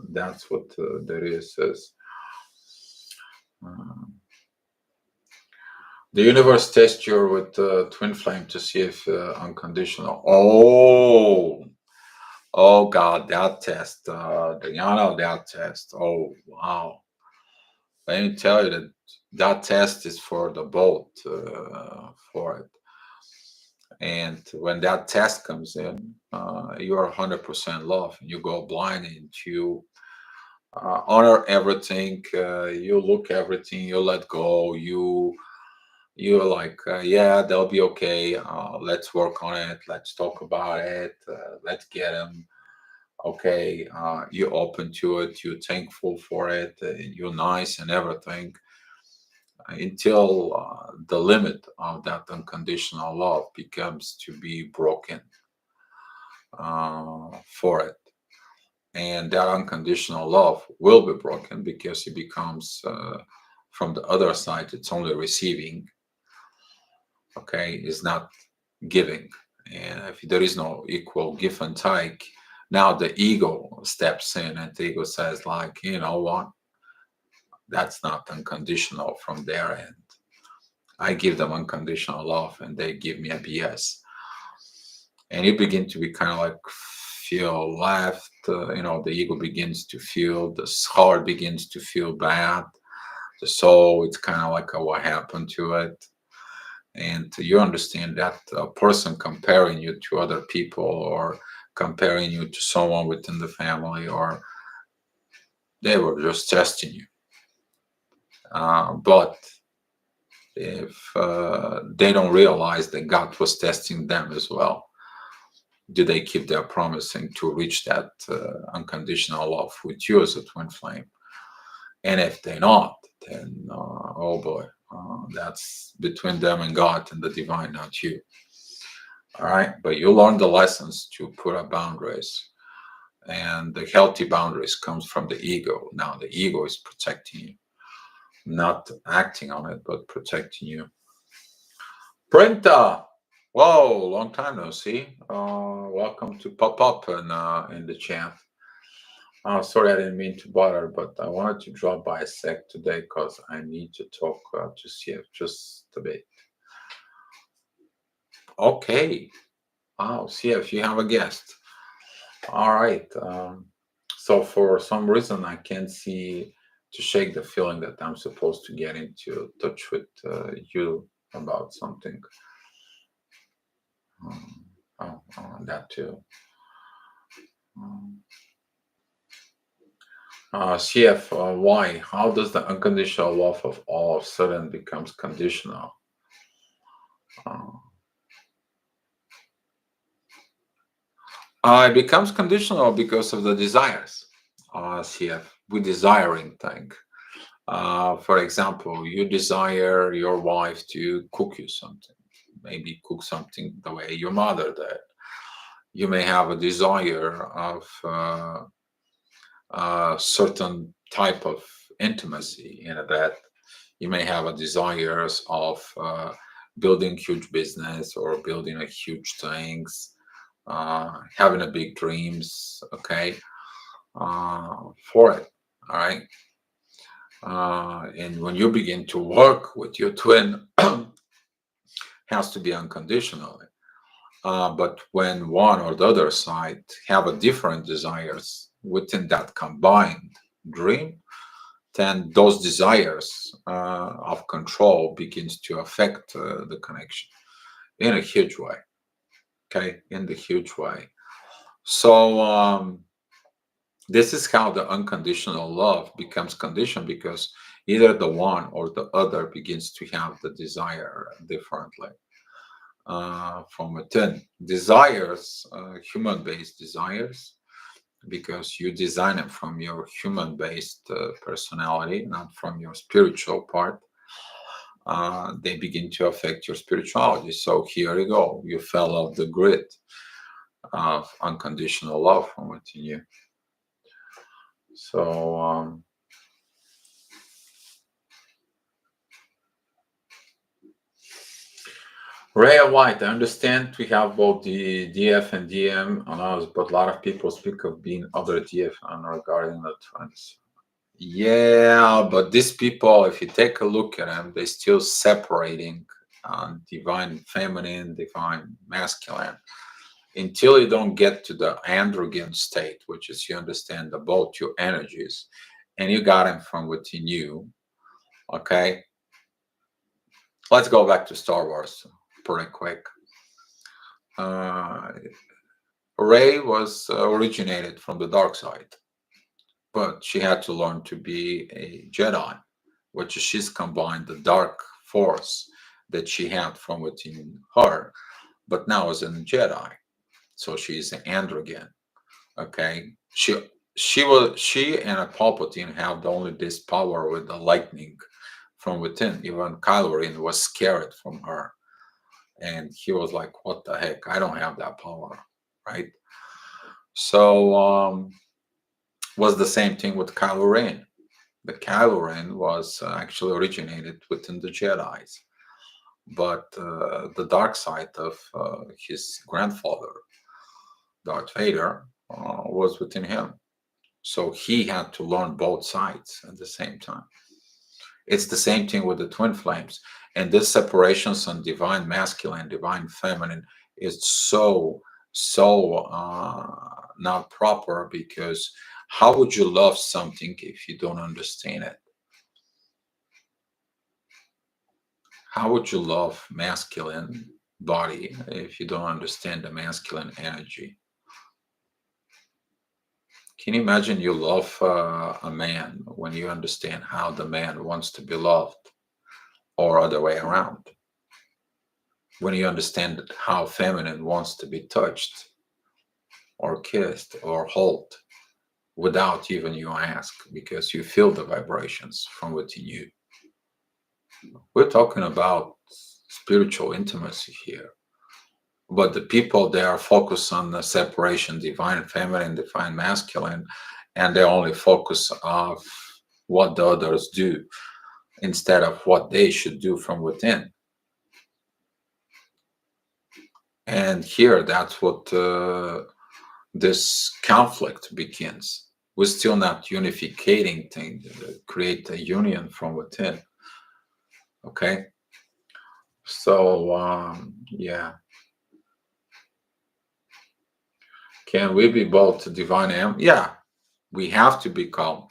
that's what there is. Says the universe tests you with twin flame to see if unconditional. Oh God, that test, Diana, that test. Oh wow, let me tell you that that test is for the boat for it. And when that test comes in, you are 100% love. You go blind into honor everything. You look everything. You let go. You're like, yeah, they'll be okay. Let's work on it. Let's talk about it. Let's get them. Okay, you're open to it. You're thankful for it. You're nice and everything until the limit of that unconditional love becomes to be broken for it. And that unconditional love will be broken because it becomes, from the other side, it's only receiving, okay, is not giving. And if there is no equal give and take, now the ego steps in, and the ego says, like, you know what? That's not unconditional from their end. I give them unconditional love and they give me a BS. And you begin to be kind of like feel left, the ego begins to feel, the heart begins to feel bad. The soul, it's kind of like what happened to it. And you understand that a person comparing you to other people, or comparing you to someone within the family, or they were just testing you. But if they don't realize that God was testing them as well, do they keep their promising to reach that unconditional love with you as a twin flame? And if they're not, then oh boy, that's between them and God and the divine, not you. All right, but you learn the lessons to put up boundaries, and the healthy boundaries comes from the ego. Now the ego is protecting you, not acting on it, but protecting you. Printa, whoa, long time no see. Welcome to pop up in the chat. Sorry, I didn't mean to bother, but I wanted to drop by a sec today because I need to talk to CF just a bit. Okay. Wow, CF, you have a guest. All right. So for some reason, I can't see to shake the feeling that I'm supposed to get into touch with you about something. That too. Um, CF, why? How does the unconditional love of all of a sudden becomes conditional? Uh, it becomes conditional because of the desires. CF, we desiring thing. For example, you desire your wife to cook you something, maybe cook something the way your mother did. You may have a desire of a certain type of intimacy in that. You may have a desires of building huge business or building a huge things, having a big dreams, okay, for it, all right. And when you begin to work with your twin, has to be unconditionally. But when one or the other side have a different desires, within that combined dream, then those desires of control begins to affect the connection in a huge way. Okay, in the huge way. So this is how the unconditional love becomes conditioned, because either the one or the other begins to have the desire differently from within. Desires, human-based desires, because you design it from your human-based personality, not from your spiritual part. They begin to affect your spirituality. So here you go. You fell off the grid of unconditional love from within you. So Rhea White, I understand we have both the DF and DM on us, but a lot of people speak of being other DF on regarding the trends. Yeah, but these people, if you take a look at them, they're still separating divine feminine, divine masculine, until you don't get to the androgen state, which is you understand the both your energies, and you got them from within you. Okay, let's go back to Star Wars pretty quick. Uh, Rey was originated from the dark side, but she had to learn to be a Jedi, which she's combined the dark force that she had from within her, but now is a Jedi. So she's an androgen. Okay, she and a Palpatine have only this power with the lightning from within. Even Kylo Ren was scared from her, and he was like, "What the heck? I don't have that power." Right. So was the same thing with Kylo Ren. The Kylo Ren was actually originated within the Jedi's, but the dark side of his grandfather, Darth Vader, was within him. So he had to learn both sides at the same time. It's the same thing with the twin flames. And this separations on divine masculine, divine feminine is so not proper, because how would you love something if you don't understand it? How would you love masculine body if you don't understand the masculine energy? Can you imagine you love a man when you understand how the man wants to be loved, or other way around? When you understand how feminine wants to be touched or kissed or held without even you ask, because you feel the vibrations from within you. We're talking about spiritual intimacy here. But the people, they are focused on the separation, divine feminine, divine masculine, and they only focus of what the others do instead of what they should do from within. And here, that's what this conflict begins. We're still not unificating things, create a union from within. Okay, so yeah, can we be both divine and yeah? We have to become.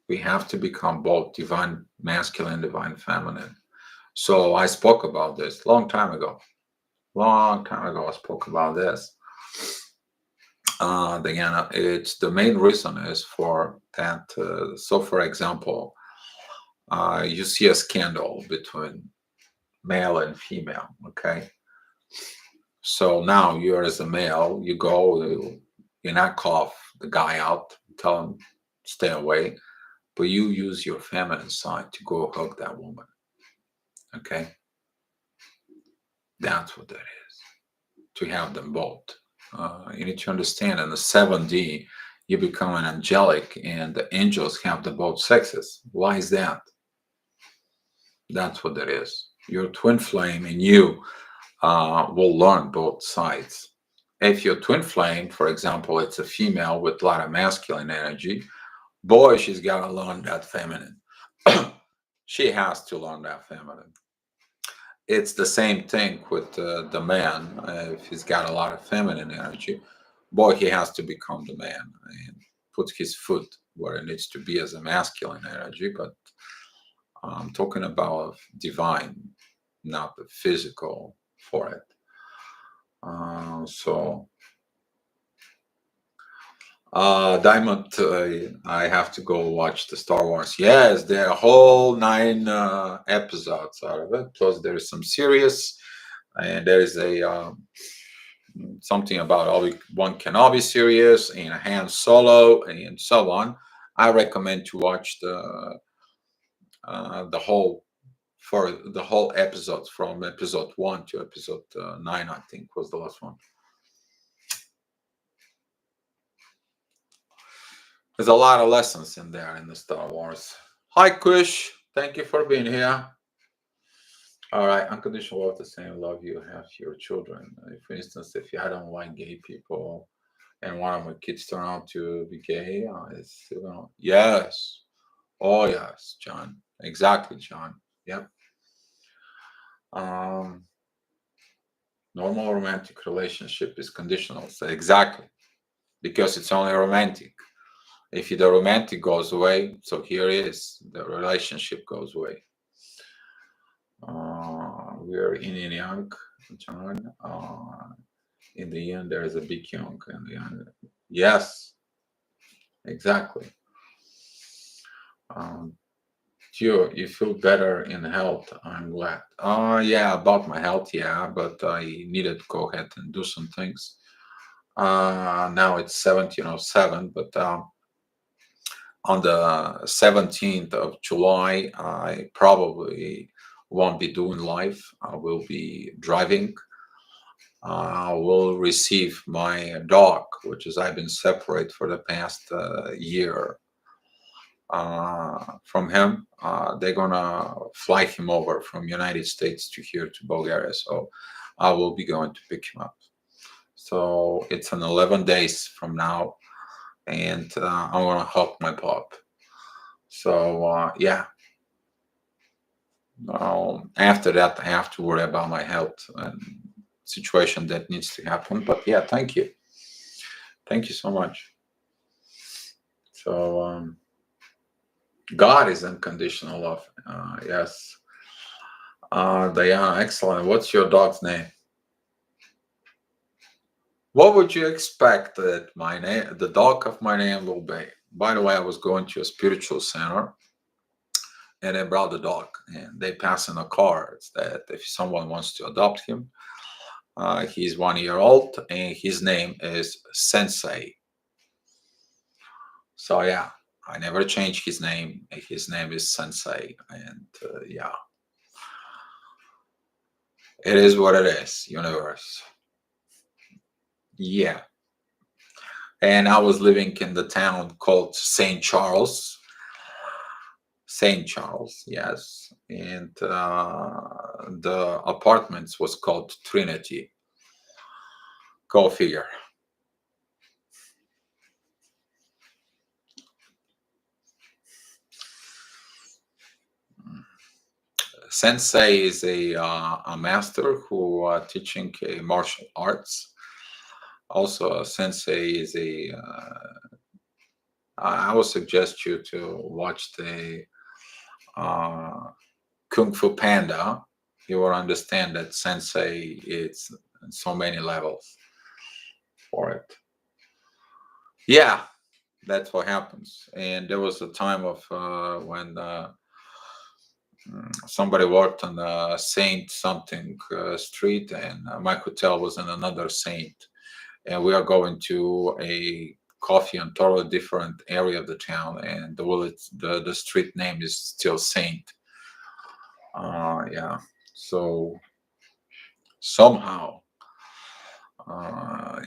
We have to become both divine masculine, divine feminine. So I spoke about this long time ago. Long time ago, I spoke about this. Again, it's the main reason is for that. So, for example, you see a scandal between male and female. Okay, so now you're as a male, you go, you knock off the guy out, tell him stay away, but you use your feminine side to go hug that woman. Okay, that's what that is. To have them both. You need to understand in the 7D, you become an angelic, and the angels have the both sexes. Why is that? That's what that is. Your twin flame in you will learn both sides. If your twin flame, for example, it's a female with a lot of masculine energy, boy, she's got to learn that feminine. She has to learn that feminine. It's the same thing with the man. If he's got a lot of feminine energy, boy, he has to become the man and put his foot where it needs to be as a masculine energy. But I'm talking about divine, not the physical for it. So Diamond, I have to go watch the Star Wars. Yes, there are whole 9 episodes out of it. Plus, there is some series, and there is a something about Obi-Wan Kenobi series and Han Solo and so on. I recommend to watch the whole for the whole episodes from episode 1 to episode 9. I think was the last one. There's a lot of lessons in there in the Star Wars. Hi, Kush. Thank you for being here. All right, unconditional love, the same love you have for your children. For instance, if I don't like gay people and one of my kids turn out to be gay, it's yes, oh yes, John, exactly, John. Yep. Um, Normal romantic relationship is conditional. So exactly, because it's only romantic. If the romantic goes away, so here is the relationship goes away. We are yin and yang, John. In the end, there is a big yang in the end. Yes, exactly. Um, you feel better in health. I'm glad. Yeah, about my health, yeah, but I needed to go ahead and do some things. Now it's 17:07, but on the 17th of July, I probably won't be doing live. I will be driving. I will receive my dog, which is I've been separate for the past year from him. They're gonna fly him over from United States to here to Bulgaria, so I will be going to pick him up. So it's an 11 days from now, and I want to help my pup. So yeah, after that, I have to worry about my health and situation that needs to happen. But yeah, thank you so much. So God is unconditional love. Yes, Diana, excellent. What's your dog's name? What would you expect that my name, the dog of my name, will be? By the way, I was going to a spiritual center and they brought the dog and they pass in a card that if someone wants to adopt him, he's 1 year old and his name is Sensei. So yeah, I never changed his name. His name is Sensei, and yeah, it is what it is. Universe. Yeah, and I was living in the town called Saint Charles. Saint Charles, yes, and the apartments was called Trinity. Go figure. Sensei is a master who teaching martial arts. Also, a sensei is a. I would suggest you to watch the uh, Kung Fu Panda. You will understand that sensei is so many levels for it. Yeah, that's what happens. And there was a time of when somebody worked on Saint something street, and my hotel was in another Saint, and we are going to a coffee in totally different area of the town, and the street name is still Saint. Yeah, so somehow,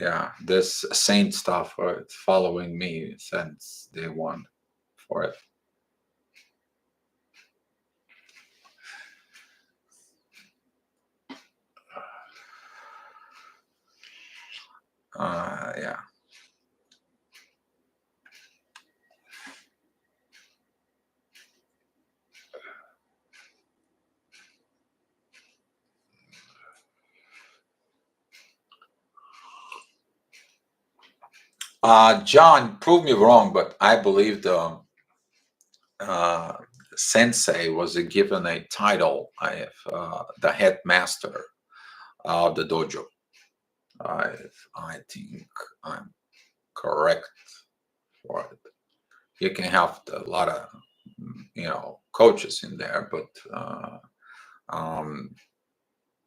yeah, this Saint stuff it's following me since day one for it. Yeah. John, prove me wrong, but I believe the uh, sensei was given a title of the headmaster of the dojo. I I think I'm correct for it. You can have a lot of coaches in there, but um,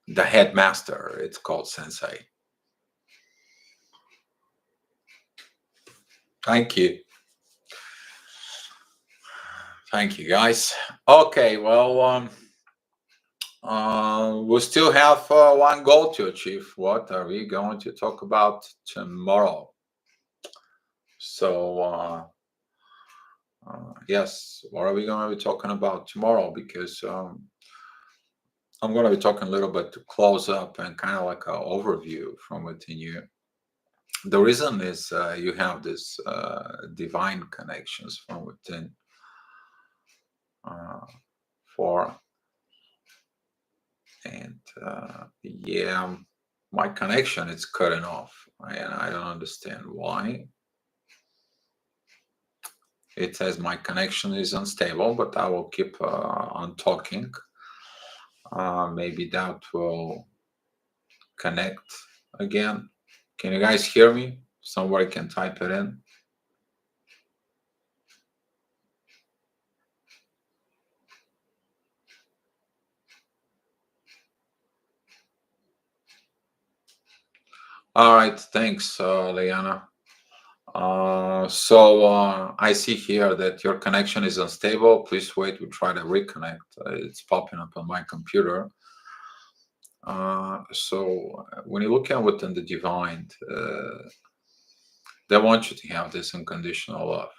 the headmaster, it's called sensei. Thank you. Thank you, guys. Okay, well, we still have one goal to achieve. What are we going to talk about tomorrow? So, yes, what are we going to be talking about tomorrow? Because I'm going to be talking a little bit to close up and kind of like an overview from within you. The reason is you have this divine connections from within uh, for and yeah, my connection is cutting off and I don't understand why. It says my connection is unstable, but I will keep on talking. Maybe that will connect again. Can you guys hear me? Somebody can type it in. All right, thanks, Leanna. I see here that your connection is unstable. Please wait, we try to reconnect. It's popping up on my computer. When you look at within the divine, they want you to have this unconditional love.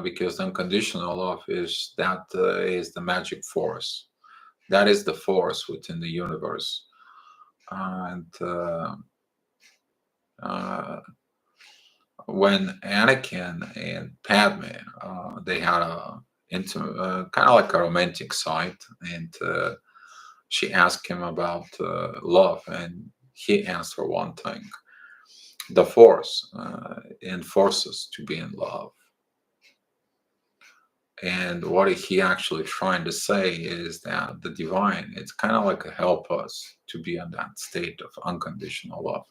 Because the unconditional love is the magic force. That is the force within the universe. And when Anakin and Padme, they had a kind of like a romantic side, and she asked him about love, and he answered one thing: the force enforces to be in love. And what he actually trying to say is that the divine, it's kind of like a help us to be in that state of unconditional love.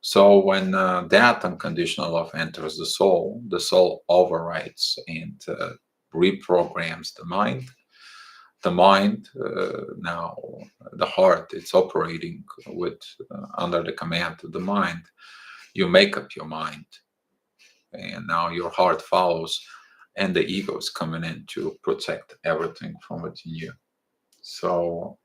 So when that unconditional love enters the soul overrides and reprograms the mind. The mind now, the heart, it's operating with under the command of the mind. You make up your mind, and now your heart follows, and the ego is coming in to protect everything from within you. So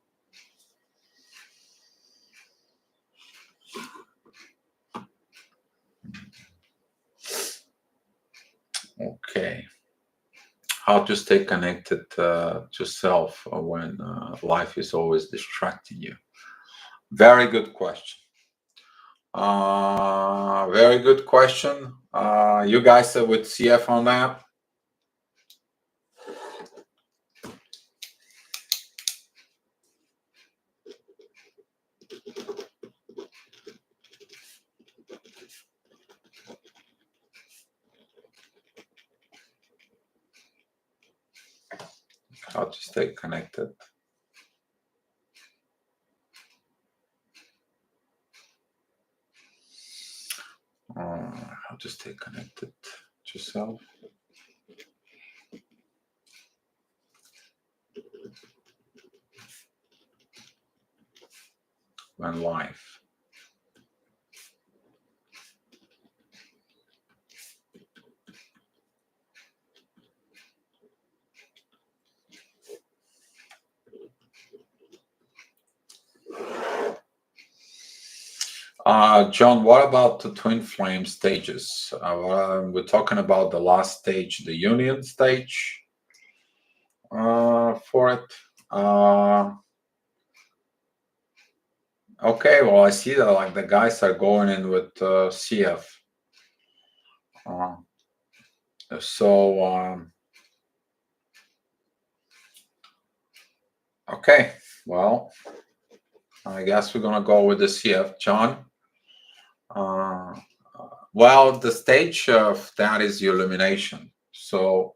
okay, how to stay connected to self when life is always distracting you? Very good question. Very good question. You guys with CF on that? How to stay connected? How to stay connected to self? When life. John, what about the twin flame stages? We're talking about the last stage, the union stage for it. Okay, well, I see that like the guys are going in with CF. Uh, okay, well, I guess we're gonna go with the CF, John. Uh, Well, the stage of that is illumination. So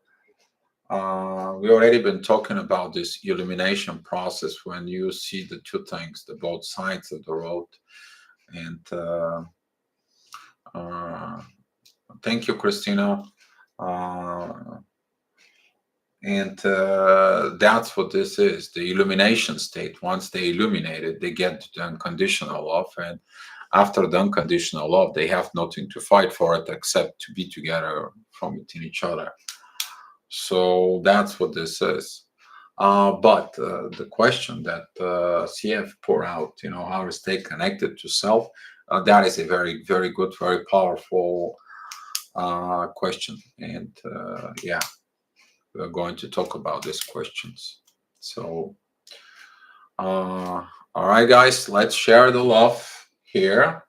we already been talking about this illumination process when you see the two things, the both sides of the road. And uh, thank you, Christina. Uh, and that's what this is, the illumination state. Once they illuminate it, they get to the unconditional love. And after the unconditional love, they have nothing to fight for it except to be together from within each other. So that's what this is. But the question that CF pour out, how to stay connected to self, that is a very, very good, very powerful question. And yeah, we're going to talk about these questions. So, all right, guys, let's share the love here.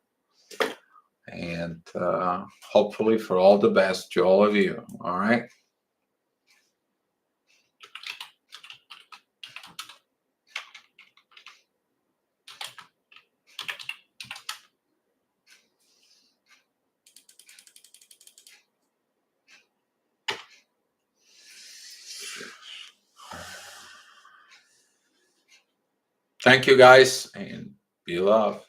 And hopefully, for all the best to all of you. All right. Thank you, guys, and be love.